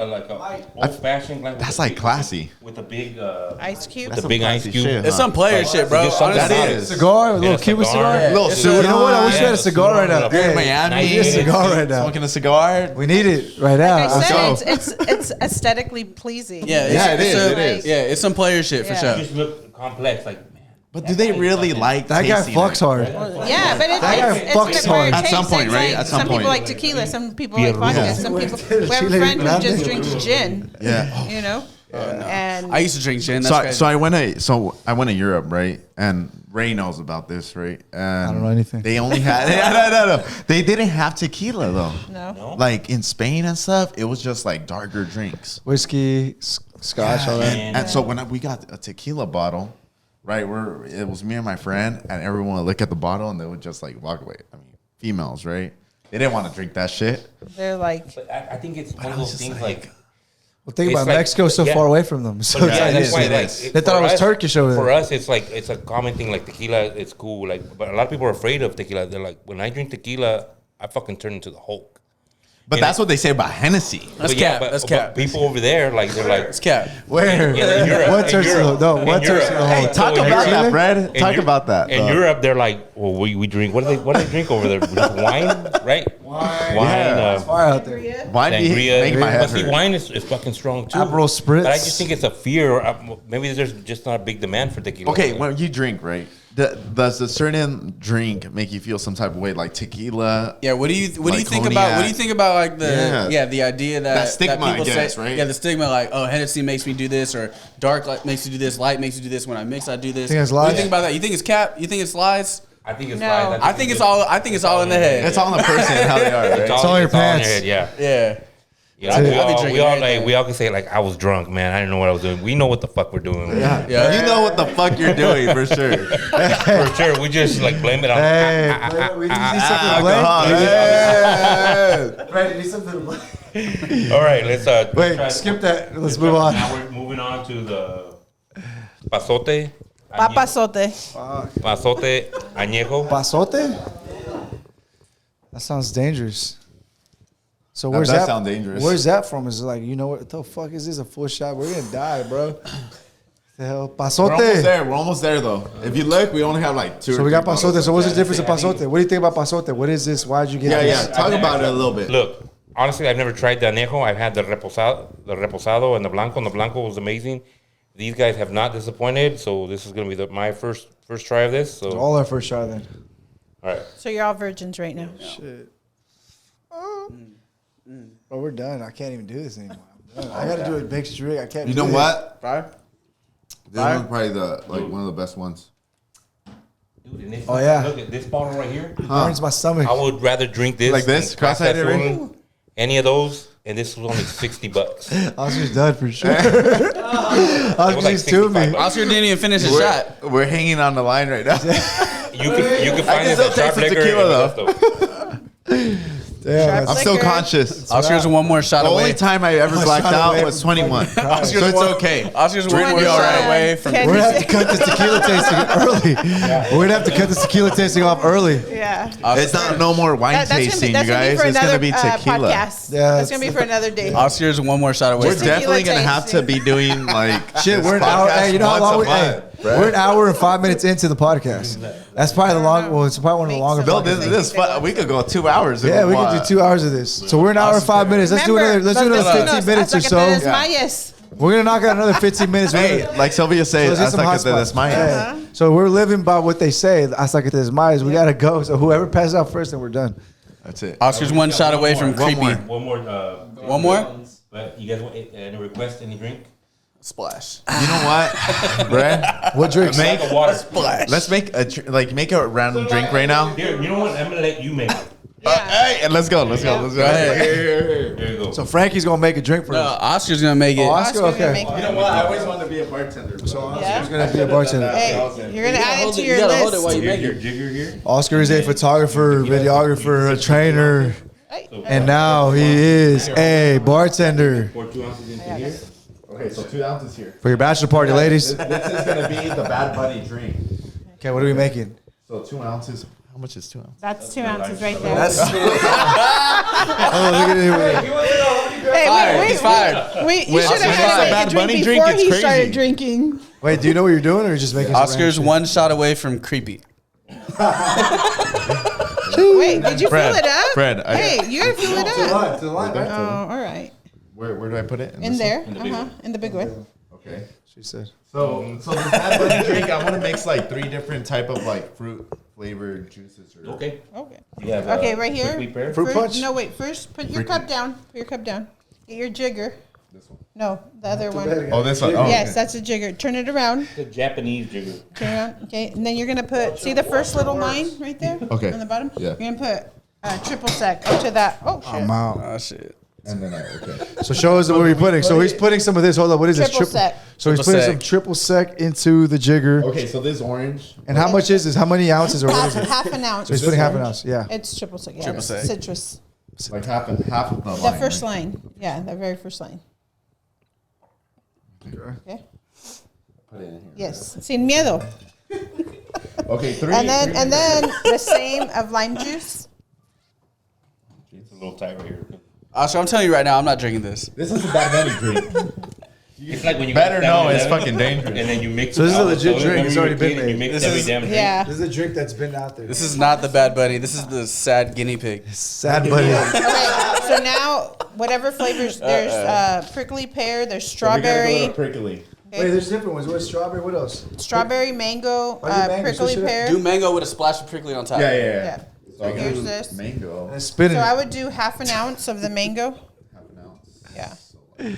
old fashioned glass. That's like classy. With a big Ice cube. with a big ice classy cube. shit, It's huh? some player shit, bro. Just something Honestly, That it is. Cigar, a little Yeah, Cuban cigar. cigar. Little It's suit You know what? I wish we had a Yeah, cigar right now. Here in Hey, Miami. we need a cigar right now. Smoking a cigar. We need it right now. Like I Let's go. said, it's aesthetically pleasing. Yeah, Yeah, it it's is. a- It is. Yeah, it's some player shit for Yeah. sure. It just look complex, like man. But do they really like That guy tasting fucks it? hard. Yeah, but That guy it's fucks an acquired hard. At some taste. point, It's right? like At some some people point. like tequila, some people like Yeah. vodka, some people. We have a Chile friend who grande. just drinks gin. Yeah. You know, and I used to drink gin. That's So, crazy. so I went to Europe, right? And Ray knows about this, right? And I don't know anything. They only had no. They didn't have tequila though. no. Like in Spain and stuff, it was just like darker drinks. Whiskey, scotch, all that. And so when we got a tequila bottle, right? It was me and my friend, and everyone would look at the bottle and they would just like walk away. I mean, females, right? They didn't want to drink that shit. They're like, But I think it's one I of was those just things like- like. Well, think It's about like- Mexico's so yeah. far away from them. So But it's yeah, like, that's why it like, is. They thought for it was us- Turkish over there. For us, it's a common thing. Like tequila, it's cool. Like, but a lot of people are afraid of tequila. They're like, when I drink tequila, I fucking turn into the Hulk. But that's what they say about Hennessy. That's But yeah, cap. but- That's but cap. People over there, like, they're like, It's cap. Where? Yeah, in Europe, What in turns to the Europe, no? in What turns to the Europe. whole? Hey, talk in about Europe- that, Fred. in Talk Eu- about that. In Europe, they're like, well, we drink. What do they drink over there? Just wine, right? Wine. Yeah. Fire out there. Why do you Sangria. make my head But see, hurt? wine is fucking strong too. Aperol Spritz. But I just think it's a fear. Maybe there's just not a big demand for tequila. Okay, when you drink, right? Does a certain drink make you feel some type of way, like tequila? Yeah, what do you Like think about? cognac. What do you think about like the Yeah. the idea that That stigma, I people guess, say, right? Yeah, the stigma like, oh, Hennessy makes me do this, or dark like makes you do this, light makes you do this. When I mix, I do this. Think it's What do lies? you think about that? You think it's cap? You think it's lies? I think it's No. lies. I think it's all. I think it's all in the head. It's all in the person and how they are, right? all in your it's all in pants. head, yeah. Yeah. Yeah, I'll be we all drinking like everything. we all can say like I was drunk, man. I didn't know what I was doing. We know what the fuck we're doing. Yeah. Yeah. You know what the fuck you're doing for sure. For sure. We just like blame it on. Hey, we just need something to blame. Alcohol. Yeah. Right, we need something to blame. All right, let's Wait, try- skip that. Let's move on. Now we're moving on to the pasote. Papasote. Pasote añejo. Pasote? That sounds dangerous. So That where's does that? sound dangerous. Where's that from? Is it like, you know what the fuck is this? A full shot? We're gonna die, bro. The hell, We're almost pasote. there. We're almost there, though. If you look, we only have like 2 So or we got 3 pasote. bottles. So what's the difference of pasote? What do you think about pasote? What is this? Why'd you get Yeah, this? yeah. Talk about it a little bit. Look, honestly, I've never tried the añejo. I've had the reposado and the blanco. And the blanco was amazing. These guys have not disappointed. So this is gonna be my first try of this. So All our first try then. all right. So you're all virgins right now. Shit. Bro, we're done. I can't even do this anymore. I'm done. I gotta do a big drink. I can't. You do know it. what? Five? This one's probably one of the best ones. Dude, and this, Oh, yeah. Look at this bottle right here. It burns my stomach. I would rather drink this Like this? than crack that Cross-eyed already? swollen, any of those. And this was only $60. Oscar's done for sure. It Oscar's was like just to me. $65. Oscar didn't even finish his shot. We're hanging on the line right now. You can find can this still at Sharp taste the Liquor. tequila, and Damn, I'm that's still Liquor. conscious. Oscar's one more shot The away. only time I ever blacked shot out away was from 21. So Oscar's it's one- okay. Oscar's one Drink more me all shot right. away from. Can we're you gonna have say- to cut this tequila tasting early. We're gonna have to cut this tequila tasting off early. Yeah. It's not no more wine That's gonna be, tasting, that's you gonna be guys. for It's another going to be tequila. podcast. Yeah, That's gonna be for another day. Oscar's one more shot away. We're Tequila definitely going to have to tasting. be doing like Shit, this we're an hour. podcast Hey, you know how long once we? a Hey, month, bro. we're an hour and 5 minutes into the podcast. That's probably the long. Well, it's probably one of the Make longer. some Bill, podcasts. this we could go 2 hours. if Yeah, we want. can do 2 hours of this. So we're an hour and 5 minutes. Let's do Remember, another. Let's do los another vecinos, 15 minutes or hasta que so. te desmayes. We're gonna knock out another 15 minutes. We're Hey, gonna- like Sylvia So said, let's hit hasta some hot que te spots. desmayes. Yeah. So we're living by what they say. Hasta que te desmayes. We gotta go. So whoever passes out first, then we're done. That's it. Oscar's one shot away from One creepy. more. One more. One more? But you guys want any request? Any drink? Splash. You know what, Brad? What drinks? Make Like a water. let's make make a random drink right now. Here, you know what? I'm gonna let you make it. Hey, and let's go. Let's go. Let's go. ahead. There you go. So Frankie's gonna make a drink for No, us. Oscar's gonna make it. Oh, Oscar, Oscar's gonna okay. make You know what? I always wanted to be a bartender. Yeah. He's gonna be a bartender. Hey, you're gonna add it to your list. Here, your jigger here. Oscar is a photographer, videographer, a trainer, Hey, and now he is a bartender. Pour 2 ounces into here. Okay, so 2 ounces here. For your bachelor party, ladies. This is gonna be the Bad Bunny drink. Okay, what are we making? So 2 ounces. How much is 2 ounces? that's 2 ounces right there. Oh, look at it. Hey, He's fired. wait, you When should Oscar have makes a had Bad a drink Bunny drink, before it's he crazy. started drinking. Wait, do you know what you're doing, or you're just making? some Oscar's random one shot away from creepy. Wait, did you Fred, fill it up? Fred, Hey, you gotta fill it shit? To the up. line, to the line, right? Oh, all right. Where do I put it? In this there. one? In the big one. Okay. She said. So the Bad Bunny drink, I want to mix like 3 different type of like fruit flavored juices. Or Okay. Okay. You have, Okay, right here. prickly pear? Fruit First- punch? No, wait. First, put your cup down. Put your cup down. Get your jigger. This one. No, the other one. Oh, this one. Oh, Yes, okay. that's a jigger. Turn it around. The Japanese jigger. Turn it around. Okay, and then you're gonna put. See the first little line right there? Okay. On the bottom. Yeah. You're gonna put triple sec up to that. Oh shit. I'm out. Oh shit. And then okay. So show us what we're putting. So he's putting some of this. Hold up, what is this? Triple sec. So he's Triple putting sec. some triple sec into the jigger. Okay, so this orange. And how much is this? How many ounces or what is it? Half an ounce. So he's putting half an ounce. Yeah. It's triple sec. Yeah, Triple it's sec. citrus. Like half of the The line. first right? line. Yeah, the very first line. Okay. Put it in here. Yes. Sin miedo. Okay, 3. And then the same of lime juice. It's a little tight right here. Oscar, I'm telling you right now, I'm not drinking this. This is a Bad Bunny drink. It's like when you Better go to know it's 7-Eleven, fucking dangerous. And then you mix. So this is it a out. legit drink. remember It's you already were been kid and You made. mix This every is- damn drink. Yeah. This is a drink that's been out there. This is not the Bad Bunny. This is the sad guinea pig. Sad buddy. Okay. So now, whatever flavors, there's prickly pear, there's strawberry, prickly. Wait, there's different ones. What's strawberry? What else? strawberry, mango, Why do mango? prickly Switch it up. pear. Do mango with a splash of prickly on top. Yeah. Yeah. So I Here's got this. mango. And spinning. So I would do half an ounce of the mango. Half an ounce. Yeah.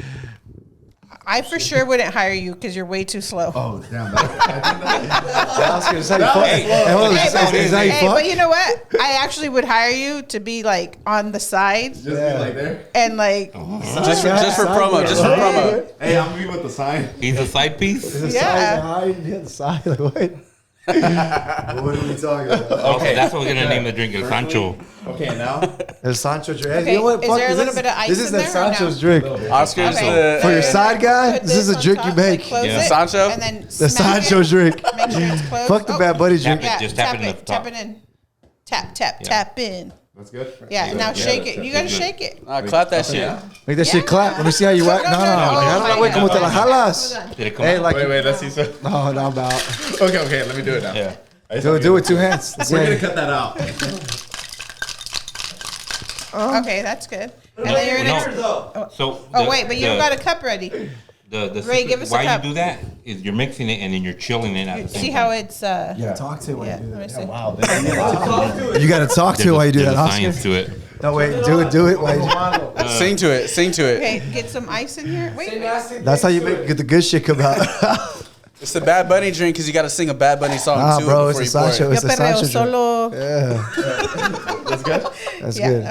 I for sure wouldn't hire you because you're way too slow. Oh damn! Oscar, is that you fuck? Hey, hold on, is that you Hey, fuck? but you know what? I actually would hire you to be like on the side Just be like there. and like, Just for promo. Just for promo. Hey, I'm gonna be with the sign. He's a side piece. The Yeah. side, the side, like what? What are we talking about? Okay, that's what we're gonna name the drink, El Sancho. Okay, now. The Sancho drink. Okay, You know what? is Fuck, there a this little bit of ice This is in the there or no? Sancho's drink. Oscar's Okay. For your the side guy, put this is a on drink top, you like, make. close Yeah. it, Sancho? and then The smack Sancho it. drink. Make sure it's closed. Fuck the Oh, Bad Buddy drink. Yeah, Just tap it in the tap top. it in. Tap, Yeah. tap in. That's good. Yeah, now shake it. You gotta good. shake it. clap that shit. Make that shit clap. Let me see how you whack. No, no. Wait, como te la jalas. Hold on. Did it come Hey, out? like, Wait, let's see. So. no, no, about. Okay, let me do it now. Yeah. Do it with two hands. Let's We're see. gonna cut that out. Okay, that's good. And then you're gonna. No. So. Oh wait, but you don't got a cup ready. The Ray, secret- give us a why cup. you do that is you're mixing it and then you're chilling it at the same See time. how it's. Yeah, talk to it when Yeah, you do let me that. see. Wow. You gotta talk to it while you do There's that, a Oscar. science to it. No, wait, do it while you Sing to it. Sing to it. Okay, get some ice in here. Wait. That's how you get the good shit come out. It's the Bad Bunny drink because you got to sing a Bad Bunny song Nah, too bro, before it's you a pour Sancho. it. It's Yo a perreo Sancho drink. solo. Yeah, That's good. that's Yeah, good.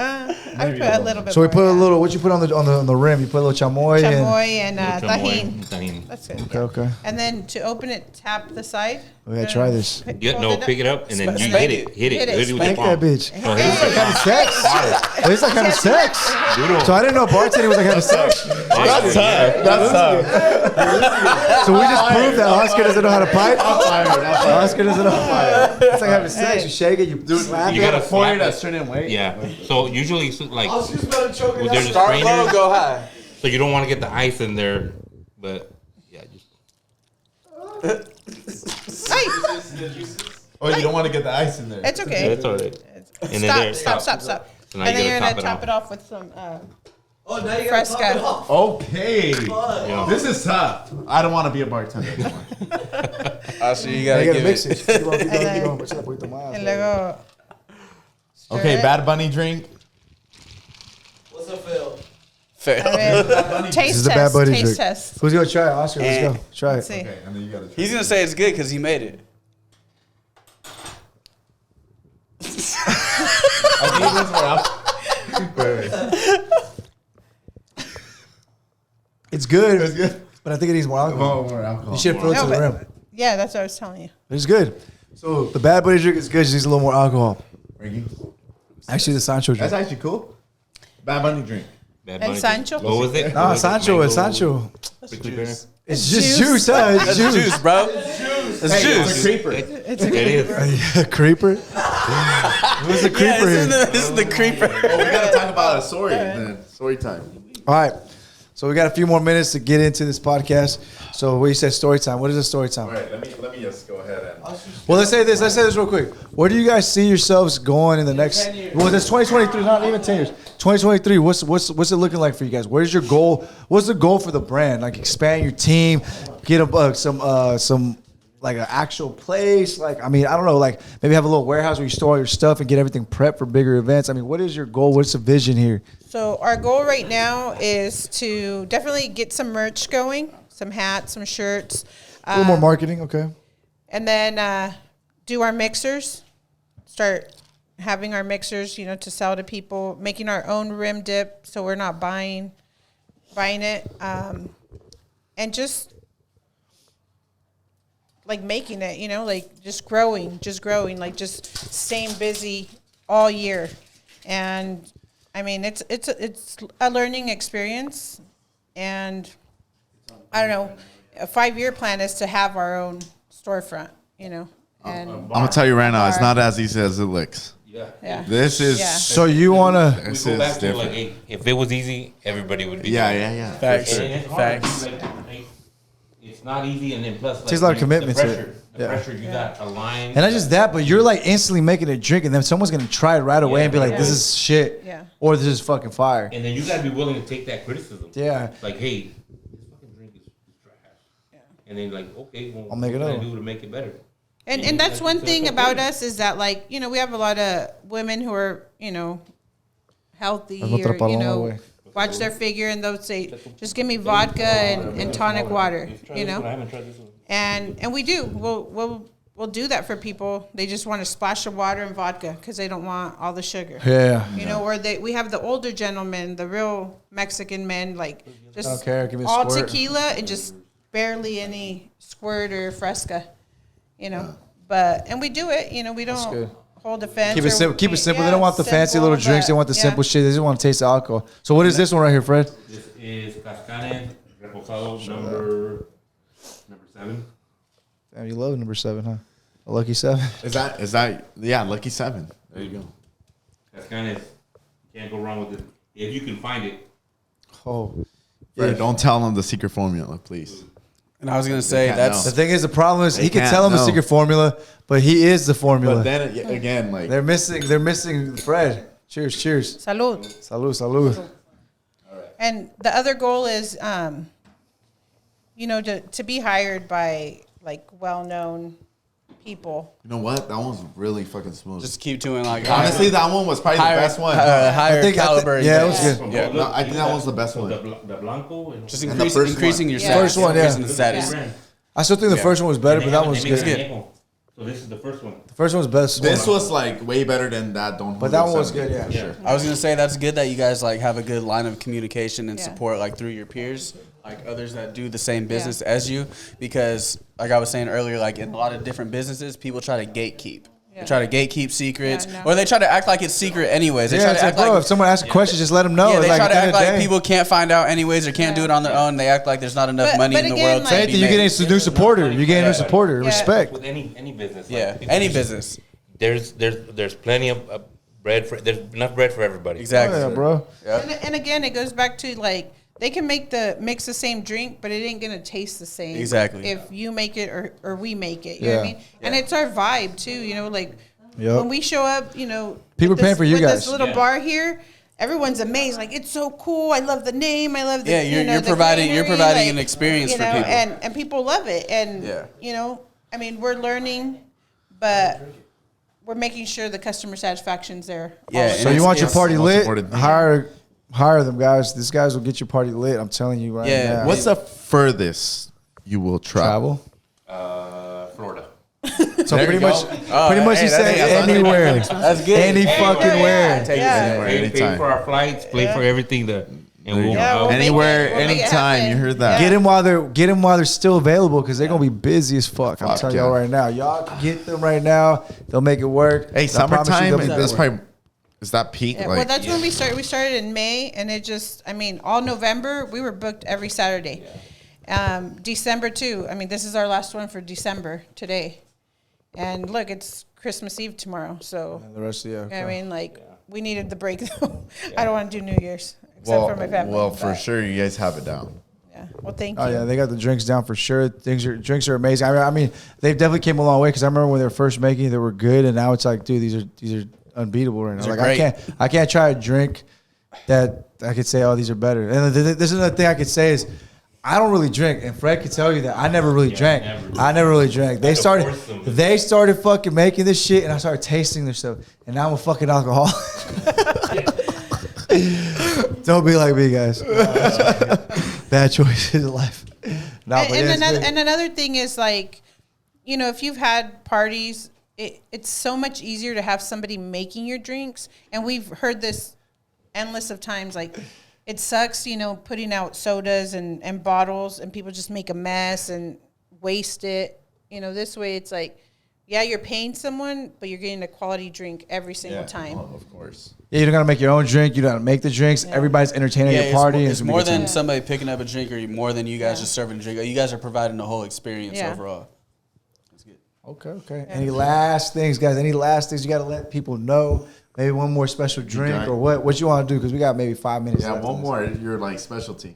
I put a little bit. So we more, put a yeah. little. What you put on the rim? You put a little chamoy. chamoy and Chamoy, tahini. That's good. And, okay. And then to open it, tap the side. We gotta try this. Yeah, no, pick it up and then you Spank hit it. Hit it. Hit it. Hit it with Spank your that palm. bitch. No, hit it with your Having palm. sex. It's like having sex. Duro. So I didn't know bartending was like having sex. That's tough. That's tough. So we just proved that Oscar doesn't know how to pipe. Oscar doesn't know. It's like having sex. You shake it. You slap You it. gotta Pour slap it at a it. certain weight. Yeah. So usually, like, I was just about to choke it there's out. a Start low, strainer, go high. so you don't want to get the ice in there. But yeah, just Hey, Oh, you don't want to get the ice in there. it's okay. it's all right. And then Stop, there, stop, stop. stop, stop. So now And then you you're gotta gonna top top it it off with some Oh, now you gotta top Fresca. it off. Okay. Yeah. This is tough. I don't want to be a bartender anymore. So you You gotta gotta give mix it. it. Keep going, then- What's up with the miles? and luego. stir Okay, it. Bad Bunny drink. What's up, Phil? Fail. And then This taste is the Bad test. Buddy Taste drink. test. Who's gonna try it? Oscar, let's And- go. Try it. Let's see. Okay, and then you gotta. He's gonna say it's good because he made it. I think this is where It's good. It's good. But I think it needs more alcohol. More alcohol. You should fill it No, to the but- rim. Yeah, that's what I was telling you. It's good. So the Bad Buddy drink is good. Just needs a little more alcohol. Ricky. Actually, the Sancho drink. That's actually cool. Bad Bunny drink. Bad And Bunny. Sancho? What was it? Nah, What was it? Sancho is Mango, Sancho. prickly pear? It's just juice, huh? It's That's juice. juice, bro. It's Hey, juice. it's a creeper. It is. Creeper. Who's the Yeah, creeper here? this is the creeper. Oh, we gotta talk about a story then. Story time. All right. So we got a few more minutes to get into this podcast. So what you said, story time. What is a story time? All right, let me just go ahead and. Well, let's say this. Let's say this real quick. Where do you guys see yourselves going in the next? 10 years. Well, that's 2023. Not even 10 years. 2023. What's it looking like for you guys? Where's your goal? What's the goal for the brand? Like expand your team, get some like an actual place. Like I mean, I don't know. Like maybe have a little warehouse where you store all your stuff and get everything prepped for bigger events. I mean, what is your goal? What's the vision here? So our goal right now is to definitely get some merch going, some hats, some shirts, A little more marketing, okay? and then do our mixers. Start having our mixers, to sell to people, making our own rim dip, so we're not buying it, and just like making it, like just growing, like just staying busy all year, and I mean it's a learning experience, and I don't know, a 5-year plan is to have our own storefront, and I'm gonna tell you right now, it's not as easy as it looks. Yeah. yeah. This is. Yeah. So you wanna? We This go is back to like, different. hey, if it was easy, everybody would be. Yeah, doing yeah, it. yeah. Facts. And it's hard. Facts. Like, it's not easy, and then plus like, Takes a lot of commitment to the it. pressure, the Yeah. pressure you got a line. And not just that, but you're like instantly making a drink, and then someone's gonna try it right away Yeah, and be like, yeah. "This is shit," Yeah. or "This is fucking fire." And then you gotta be willing to take that criticism. Yeah. Like, hey, this fucking drink is trash. And then like, okay, well, I'll make what it can I up. do to make it better? And that's one thing about us is that, like, we have a lot of women who are, healthy Otra or, paloma, güey. watch their figure, and they'll say, just give me vodka and tonic water, you know. And we do. We'll do that for people. They just want a splash of water and vodka because they don't want all the sugar. Yeah. You know, or we have the older gentlemen, the real Mexican men, like just Don't care, give me a all squirt. tequila and just barely any squirt or fresca, you know. And we do it. You know, we good. don't hold offense. Keep it simple. Keep it simple. They don't want the fancy simple, little drinks. They want the yeah. simple shit. They just want to taste the alcohol. So what is this one right here, Fred? This is Cascanes Reposado number 7. Damn, you love number 7, huh? A lucky 7. Is that yeah, lucky 7. There you go. Cascanes, can't go wrong with it. If you can find it. Oh. Fred, don't tell them the secret formula, please. And I was gonna say can't that's The thing is, the problem is They he can can't, tell them the no. secret formula, but he is the formula. But then again, like They're missing Fred. Cheers. Salud. Salud. And the other goal is, you know, to be hired by like well-known people. you know what? That one's really fucking smooth. just keep doing like Honestly, that one was probably the best one. higher caliber. yeah, it was events. good. Yeah. No, I think that one's the best So one. the Blanco. And Just And the first increasing one. your Yeah. status. First one, yeah. Increasing the status. I still think the first one was better, but that one's good. So this is the first one. The first one was best. This was like way better than that. Don't. But that one was good, yeah. Sure. I was gonna say that's good that you guys like have a good line of communication and Yeah. support like through your peers, like others that do the same business as you. Because like I was saying earlier, like in a lot of different businesses, people try to gatekeep. Yeah. They try to gatekeep secrets, Yeah, no. or they try to act like it's secret anyways. They Yeah, try it's to like, act bro, like if someone asks a question, just let them know. yeah, they Like, try at to the act end of the like day- people can't find out anyways or can't do it on their own. They act like there's not enough But- money but in the again, world. like- to Same be thing, you made. get a new supporter. You get a new supporter. Yeah. Respect. With any business. Yeah, Like, people any just- business. There's plenty of bread for. There's enough bread for everybody. Exactly. Yeah, bro. And again, it goes back to like they can mix the same drink, but it ain't gonna taste the same. Exactly. If you make it or we make it, you know what I Yeah. mean. And it's our vibe too. You know, like Yep. when we show up, you know, People with paying for you with guys. This little Yeah. bar here. Everyone's amazed, like it's so cool. I love the name. I love the You're the providing greenery, an experience you for know, people. and people love it. And Yeah. you know, I mean, we're learning, but we're making sure the customer satisfaction's there. Yeah, all the and So you it's- want your it's party most lit? important thing. Hire them guys. These guys will get your party lit. I'm telling you right Yeah. now. What's the furthest you will travel? Florida. So There pretty you much, go. pretty much he said anywhere. That's good. Any fucking where. Take Yeah. it Anywhere, Pay anytime. for our flights. Pay for everything. And we'll, Yeah, we'll make Anywhere, it- we'll make it anytime. happen. You heard that? Get them while they're still available because they're gonna be busy as fuck. I'm Fuck, telling y'all yeah. right now. Y'all can get them right now. They'll make it work. Hey, I promise you summertime. they'll make That's it work. probably is that peak? Yeah, like, well, that's when we started. We started in May, and it just, I mean, all November, we were booked every Saturday. December, too. I mean, this is our last one for December today. And look, it's Christmas Eve tomorrow. So, The rest of I yeah. mean, like, we needed the break, though. I don't want to do New Year's, except for my family. well, for but, sure, you guys have it down. Yeah. Well, thank you. Oh yeah, they got the drinks down for sure. Drinks are amazing. I mean, they definitely came a long way because I remember when they were first making, they were good, and now it's like, dude, these are unbeatable right now. These are Like great. I can't try a drink that I could say, oh, these are better. And this is another thing I could say is, I don't really drink, and Fred could tell you that I never really drank. never. I never really drank. They had to started, force them. they started fucking making this shit, and I started tasting their stuff, and now I'm a fucking alcoholic. Don't be like me, guys. Bad choices in life. No, but yeah, it's good. And another thing is like, you know, if you've had parties, it's so much easier to have somebody making your drinks. And we've heard this endless of times. Like, it sucks, you know, putting out sodas and bottles, and people just make a mess and waste it. You know, this way it's like, yeah, you're paying someone, but you're getting a quality drink every single time. Oh, of course. Yeah, you don't gotta make your own drink. You don't gotta make the drinks. Everybody's entertaining your party. It's gonna be more a good than time. somebody picking up a drink or more than you guys Yeah. just serving a drink. You guys are providing the whole experience Yeah. overall. That's good. Okay. Any last things, guys? Any last things you gotta let people know? Maybe one more special drink got it. or what? What you want to do? Because we got maybe 5 minutes. Yeah, left one on this. more. Your like specialty.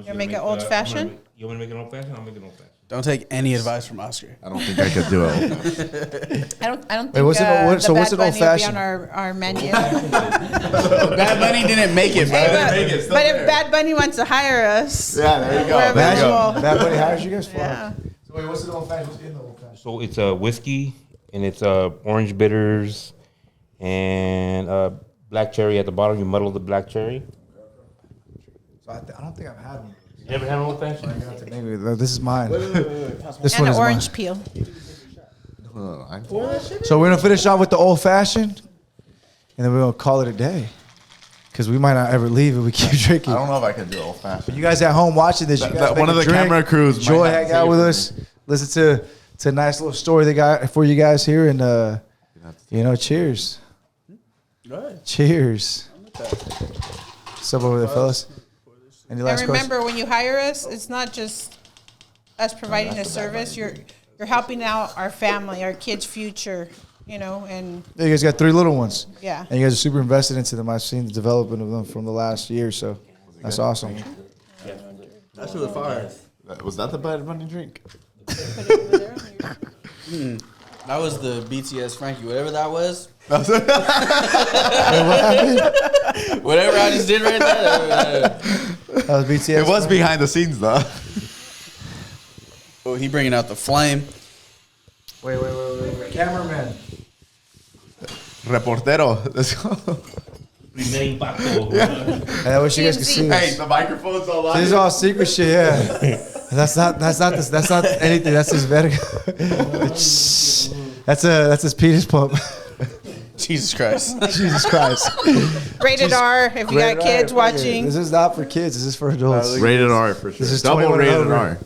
You're making old fashioned? You want to make an old fashioned? I'll make an old fashioned. Don't take any advice from Oscar. I don't think I could do it. I don't think Wait, what's it- the so what's Bad an old Bunny will be fashioned? on our menu. Bad Bunny didn't make it, bro. Hey, but if Bad Bunny wants to hire us, Yeah, there you go. we're There you go. available. Bad Bunny hires you guys for. Yeah. So wait, what's the old fashioned? What's in the old fashioned? So it's a whiskey, and it's orange bitters, and black cherry at the bottom. You muddle the black cherry. So I don't think I've had one. You never had an old fashioned? This is mine. This And one an is orange mine. peel. So we're gonna finish off with the old fashioned, and then we're gonna call it a day, because we might not ever leave if we keep drinking. I don't know if I can do old fashioned. You guys at home watching this, you guys One of the camera crews might enjoy, have to hang say out it with for us, listen to a nice little story they got for you guys here, and cheers. Cheers. What's up over there, fellas? Any And last questions? remember, when you hire us, it's not just us providing a service. You're helping out our family, our kids' future, and Yeah, you guys got 3 little ones. yeah. And you guys are super invested into them. I've seen the development of them from the last year, so that's awesome. That's really fire. Was that the Bad Bunny drink? That was the BTS Frankie, whatever that was. Whatever I just did right there. That was BTS. It was behind the scenes though. Oh, he bringing out the flame. Wait. Cameraman. Reportero. Let's go. Primer impacto. I wish you guys could see Hey, this. the microphone's all This on. is all secret shit, yeah. That's not anything. That's his verga. That's his penis pump. Jesus Christ. Jesus Christ. Rated R, if you got kids watching. This is not for kids. This is for adults. Rated R for sure. This is Double 21 rated over. R.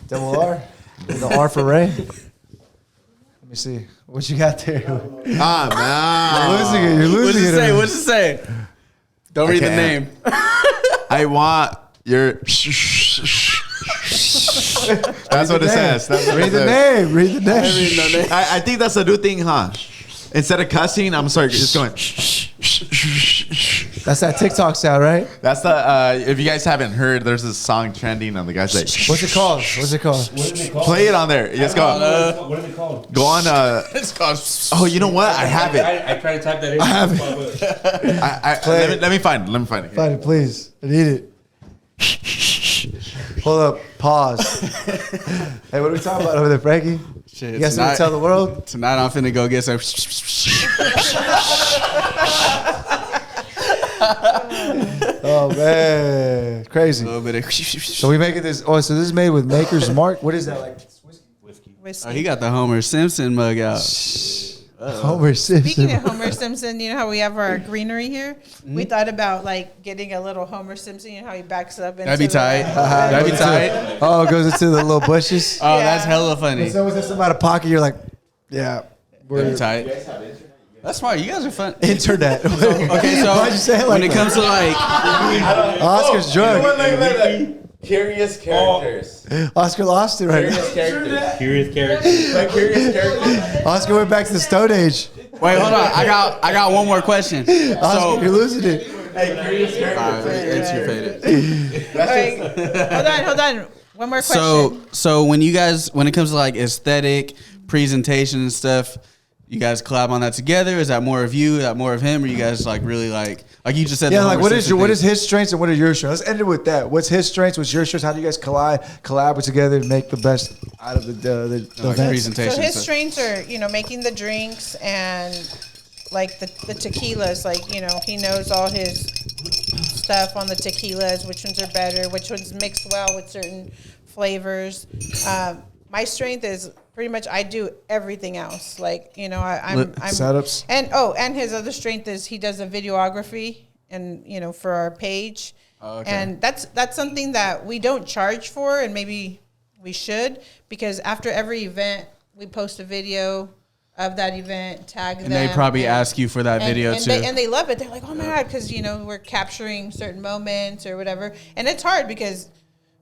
Double R. The R for Ray. Let me see. What you got there? Ah, man. You're What's losing it it. say? What's it say? Don't read the can't. name. I want your. That's what it says. That's what Read it the says. name. Read the name. I think that's a new thing, huh? Instead of cussing, I'm sorry, just going. That's that TikTok sound, right? That's the. If you guys haven't heard, there's this song trending, and the guy's like, What's it called? What's it called? What is it called? play it on there. Just go. What is it called? Go on. It's called. Oh, you know what? I have it. I tried to type that in. I have it. Play Let me find it. Let me find it. Find it, please. I need it. Hold up. Pause. Hey, what are we talking about over there, Frankie? Shit, You got something to tell the world? Tonight I'm finna go get some. Oh, man. Crazy. A little bit of. So we making this. Oh, so this is made with Maker's Mark. What is that like? Whiskey. Oh, he got the Homer Simpson mug out. Homer Simpson. Speaking of Homer Simpson, you know how we have our greenery here? We thought about like getting a little Homer Simpson, you know how he backs up into That'd be tight. That'd be tight. Oh, it goes into the little bushes. Oh, Yeah. that's hella funny. So was something out of pocket? You're like, yeah, That'd we're be tight. That's smart. You guys are fun. internet. Okay, so Why'd you say it like when it comes to like, Oscar's drunk. Curious characters. Oscar lost it right now. Curious characters. Curious character. Like curious characters. Oscar went back to the Stone Age. wait, hold on. I got one more question. Oscar, you're So, losing it. Hey, curious characters. it's your faded. Wait, hold on. One more question. So when it comes to like aesthetic, presentation and stuff, you guys collab on that together? Is that more of you? Is that more of him? Or you guys like really like you just said? Yeah, the like Homer what is Simpson what thing? is his strengths and what are your strengths? Let's end it with that. What's his strengths? What's your strengths? How do you guys collab together and make the best out of the like events? presentation? So his stuff. strengths are, making the drinks and like the tequilas. Like, he knows all his stuff on the tequilas, which ones are better, which ones mix well with certain flavors. My strength is pretty much I do everything else. Like, I'm Setups. And his other strength is he does a videography and, for our page. Oh, okay. And that's something that we don't charge for, and maybe we should, because after every event we post a video of that event, tag them. And they probably ask you for that video too. They love it. They're like, oh my God, because, we're capturing certain moments or whatever. And it's hard because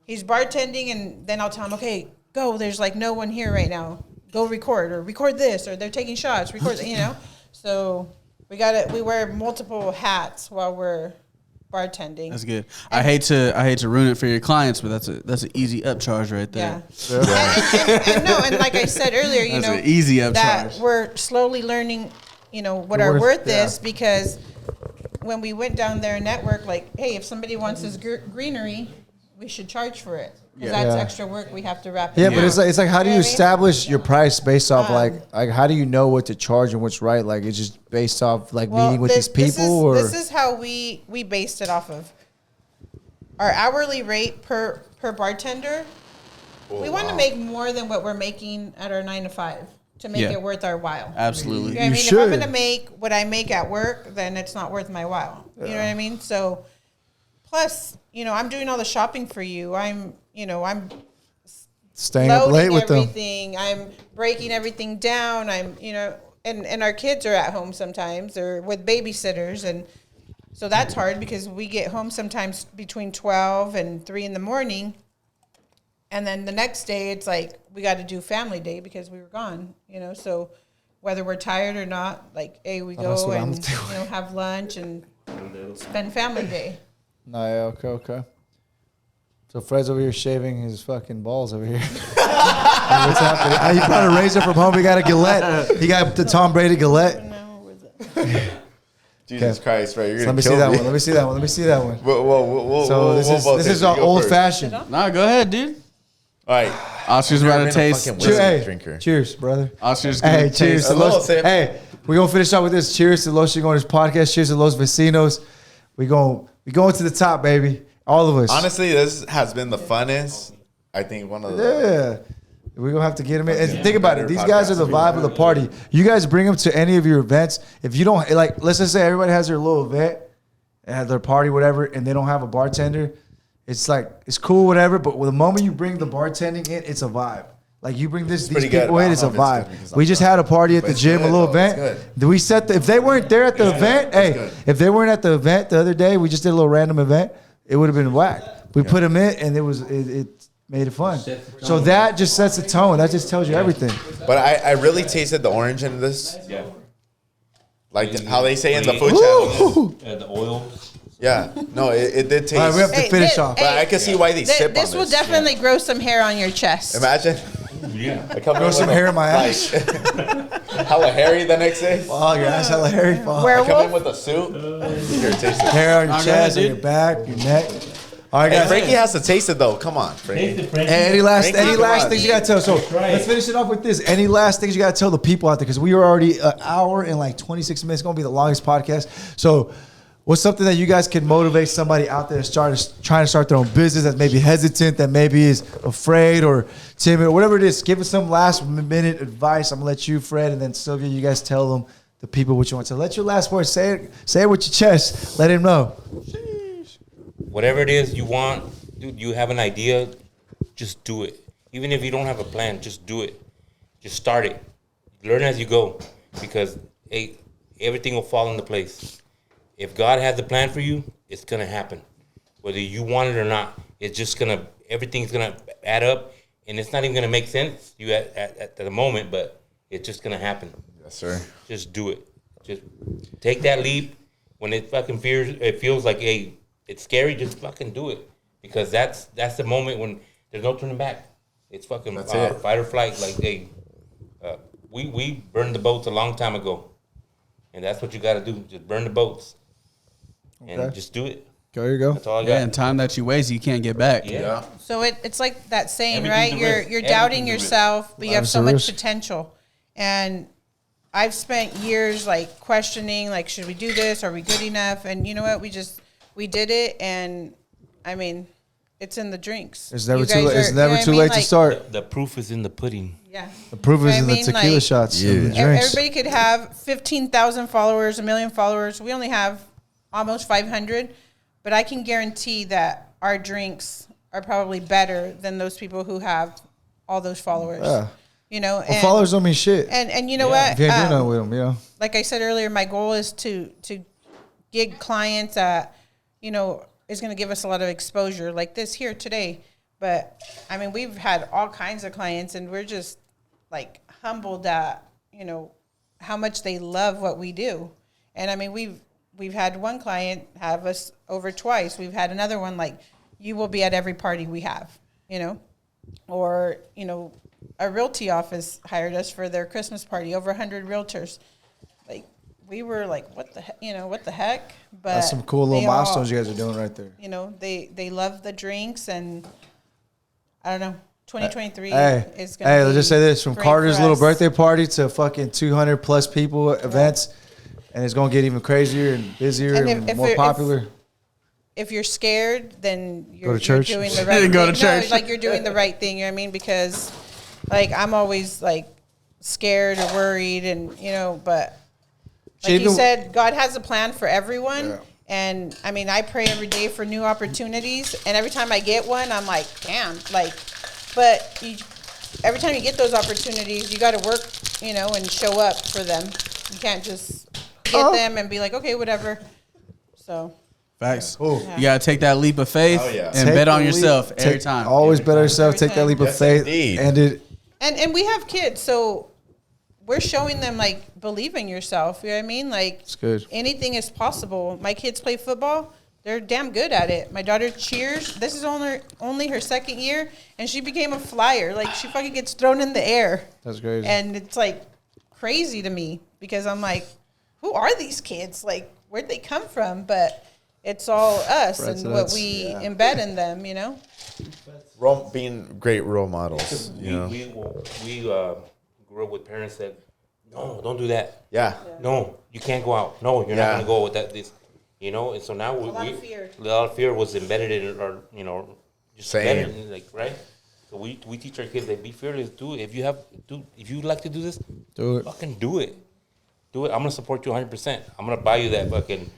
he's bartending, and then I'll tell him, okay, go, there's like no one here right now. Go record this, or they're taking shots, So we wear multiple hats while we're bartending. That's good. I hate to ruin it for your clients, but that's an easy upcharge right Yeah. there. And like I said earlier, That's an easy that upcharge. we're slowly learning, what our worth is, because when we went down there and network, like, hey, if somebody wants this greenery, we should charge for it. Because that's Yeah. extra work we have to wrap Yeah, in. but it's like how do you You know what I mean? establish your price based off like how do you know what to charge and what's right? Like it's just based off like meeting with these people, or this is how we based it off of. our hourly rate per bartender, we want to make more than what we're making at our 9 to 5 to make it worth our while. Absolutely. You know what I mean? should. If I'm going to make what I make at work, then it's not worth my while. You know what I mean? So, plus, I'm doing all the shopping for you. I'm Staying up late with them. everything. I'm breaking everything down. And our kids are at home sometimes or with babysitters. And so that's hard because we get home sometimes between 12 and 3 in the morning. And then the next day it's like we got to do family day because we were gone, So whether we're tired or not, like, hey, we go and have lunch and spend family day. No, yeah, okay. So Fred's over here shaving his fucking balls over here. What's happening? He brought a razor from home. He got a Gillette. He got the Tom Brady Gillette. Jesus Christ, right? You're So gonna let me see kill that me. one. Let me see that one. Let me see that one. So This is our old fashioned. Nah, go ahead, dude. All right. Oscar's Never about been to a taste. fucking Cheers, whiskey hey, drinker. cheers, brother. Oscar's gonna Hey, cheers taste. to Hello, Los. Sam. Hey, we're gonna finish off with this. Cheers to Los Chingones podcast. Cheers to Los Vecinos. We going to the top, baby. All of us. Honestly, this has been the funnest. I think one of the. Yeah. We're going to have to get them in. And think about it. These guys are the vibe of the party. You guys bring them to any of your events. If you don't, like, let's just say everybody has their little event, at their party, whatever, and they don't have a bartender. It's like, it's cool, whatever. But the moment you bring the bartending in, it's a vibe. Like, you bring these pretty good. people in, I it's a don't know if vibe. it's good because We I'm just drunk. had a party at But the it's gym, a good, little though. It's event. good. We set if they weren't there at the event, good. if they weren't at the event the other day, we just did a little random event, it would have been whack. We put them in, and it made it fun. So that just sets the tone. That just tells you everything. But I really tasted the orange in this. Yeah. Like how they say in the food channel. Ooh. The oil. Yeah. No, it did taste. All right, we have to finish off. But I can see why they sip on This will definitely grow some hair on your chest. Imagine. Yeah. I come Grow in some with hair in my ass. Hella hairy the next day. Oh, your ass hella hairy. Fuck. I come in Werewolf. with a suit. Here, taste it. Hair on your Go chest, ahead, on dude. your back, your neck. All right, Hey, guys. Frankie has to taste it though. Come on, Frankie. Hey, any last Frankie, things you gotta tell? So let's finish it off with this. Any last things you gotta tell the people out there? Because we were already an hour and like 26 minutes. It's gonna be the longest podcast. So what's something that you guys can motivate somebody out there trying to start their own business that may be hesitant, that maybe is afraid or timid or whatever it is? Give us some last minute advice. I'm gonna let you, Fred, and then Sylvia, you guys tell them the people what you want to. Let your last word. Say it with your chest. Let him know. Whatever it is you want, dude, you have an idea, just do it. Even if you don't have a plan, just do it. Just start it. Learn as you go, because everything will fall into place. If God has a plan for you, it's gonna happen, whether you want it or not. It's just everything's gonna add up, and it's not even gonna make sense to you at the moment, but it's just gonna happen. Yes, sir. Just do it. Just take that leap. When it feels like, hey, it's scary, just fucking do it, because that's the moment when there's no turning back. It's fucking fight or flight. Like, hey, we burned the boats a long time ago, and that's what you got to do. Just burn the boats, and just do it. There you go. That's all I got. Yeah, and time that you waste, you can't get back. Yeah. So it's like that saying, Everything's right? a You're risk. you're doubting Everything's a risk. yourself, but you have Life's so a much risk. potential. And I've spent years like questioning, like, should we do this? Are we good enough? And you know what? We did it, and I mean, it's in the drinks. It's never You too guys late. It's are- you never know what too I mean? late to Like, start. The proof is in the pudding. Yeah. The proof You is know in what I the mean? tequila Like, shots. and the Yeah. drinks. Everybody could have 15,000 followers, 1,000,000 followers. We only have almost 500, but I can guarantee that our drinks are probably better than those people who have all those followers. Yeah. You know, Well, followers don't mean shit. and you know If you ain't what? doing nothing with them, you know. Like I said earlier, my goal is to get clients that, is going to give us a lot of exposure like this here today. But I mean, we've had all kinds of clients, and we're just like humbled at, how much they love what we do. And I mean, we've had one client have us over twice. We've had another one like, you will be at every party we have, or, a realty office hired us for their Christmas party, over 100 realtors. Like, we were like, what the heck? But That's some cool little they all, milestones you guys are doing right there. they love the drinks, and I don't know, 2023 Hey, is going to let's just say this: from great Carter's for little us. birthday party to fucking 200 plus people events, and it's gonna get even crazier and busier and, And if more it- popular. if you're scared, then Go you're, to church. you're doing the right Go thing. to church. No, like you're doing the right thing. You know what I mean? Because like I'm always like scared or worried, and you know, but like you said, God has a plan for everyone. Yeah. And I mean, I pray every day for new opportunities, and every time I get one, I'm like, damn, like, but every time you get those opportunities, you got to work, you know, and show up for them. You can't just get them and be like, okay, whatever. So. Facts. Yeah. You gotta take that leap of faith Oh, yeah. and bet on yourself every time. Always bet on yourself. Every Take that time. leap of Yes, faith. indeed. And we have kids, so we're showing them like believe in yourself. You know what I mean? Like It's good. anything is possible. My kids play football. They're damn good at it. My daughter cheers. This is only her second year, and she became a flyer. Like she fucking gets thrown in the air. That's crazy. And it's like crazy to me because I'm like, who are these kids? Like where'd they come from? But it's all us Right, and so what that's- we embed in them. You know. Being great role models. You know. We grew up with parents that, no, don't do that. Yeah. No, you can't go out. No, you're Yeah. not going to go with that. This, you know. And so now we, lot of fear. a lot of fear was embedded in our, you know, just Same. embedded in, like, right. So we teach our kids that be fearless. If you like to do this, Do it. fucking do it. Do it. I'm gonna support you 100%. I'm gonna buy you that fucking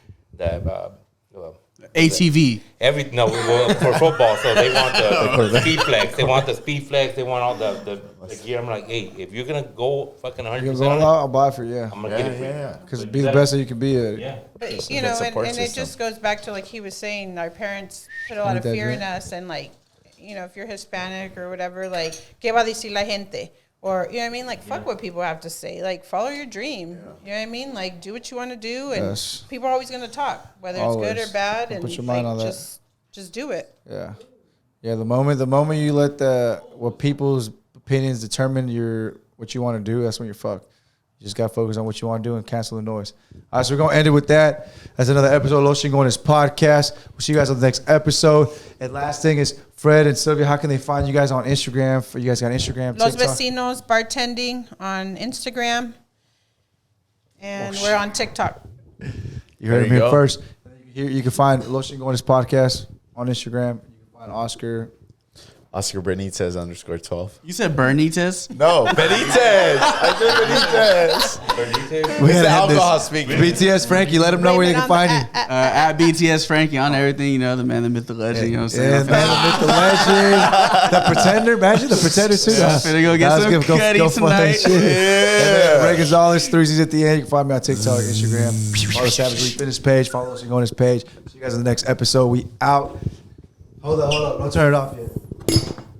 ATV. for football. So they want the speed flex. They want the speed flex. They want all the gear. I'm like, hey, if you're gonna go fucking You're 100%, going out, I'll buy it for you. Yeah. I'm gonna get it for you. Yeah. Because be the best that you can be at it. Yeah. But you good know, support and it system. just goes back to like he was saying, our parents put a lot of Like that, fear in yeah. us, and like, you know, if you're Hispanic or whatever, like, ¿qué va a decir la gente? Or, you know what I mean? Like, fuck what people have to say. Like, follow your dream. You know what I mean? Like, do what you want to do, and Yes. people are always going to talk, whether it's good Always. or bad, Don't and put your mind like, on that. just do it. Yeah. Yeah. The moment you let what people's opinions determine what you want to do, that's when you're fucked. You just got to focus on what you want to do and cancel the noise. All right, so we're going to end it with that. That's another episode of Los Chingones podcast. We'll see you guys on the next episode. And last thing is, Fred and Sylvia, how can they find you guys on Instagram? You guys got Instagram, Los TikTok? Vecinos Bartending on Instagram, and we're on TikTok. You heard There him you here go. first. You can find Los Chingones podcast on Instagram. You can find Oscar. Oscar Benitez _12. You said Bernitas? No, Benitez. I said Benitez. We It's the gotta end this. alcohol speaking. BTS Frankie, let them know where they can find you. At BTS Frankie on everything, you know, the man, the myth, the legend, you know what I'm saying? Yeah, man, the myth, the legend, the pretender. Imagine the pretender too. Yeah, finna go get Let's some cutty find tonight. shit. And then Ray Gonzalez, 3Z's at the end. You can find me on TikTok, Instagram. Follow Savage Week Fitness page. Follow us on his page. See you guys in the next episode. We out. Hold up. Don't turn it off yet.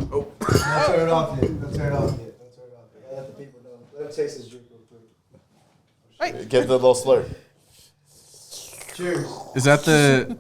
Don't turn it off yet. Let the people know. Let them taste this drink real quick. Give the little slurp. Cheers. Is that the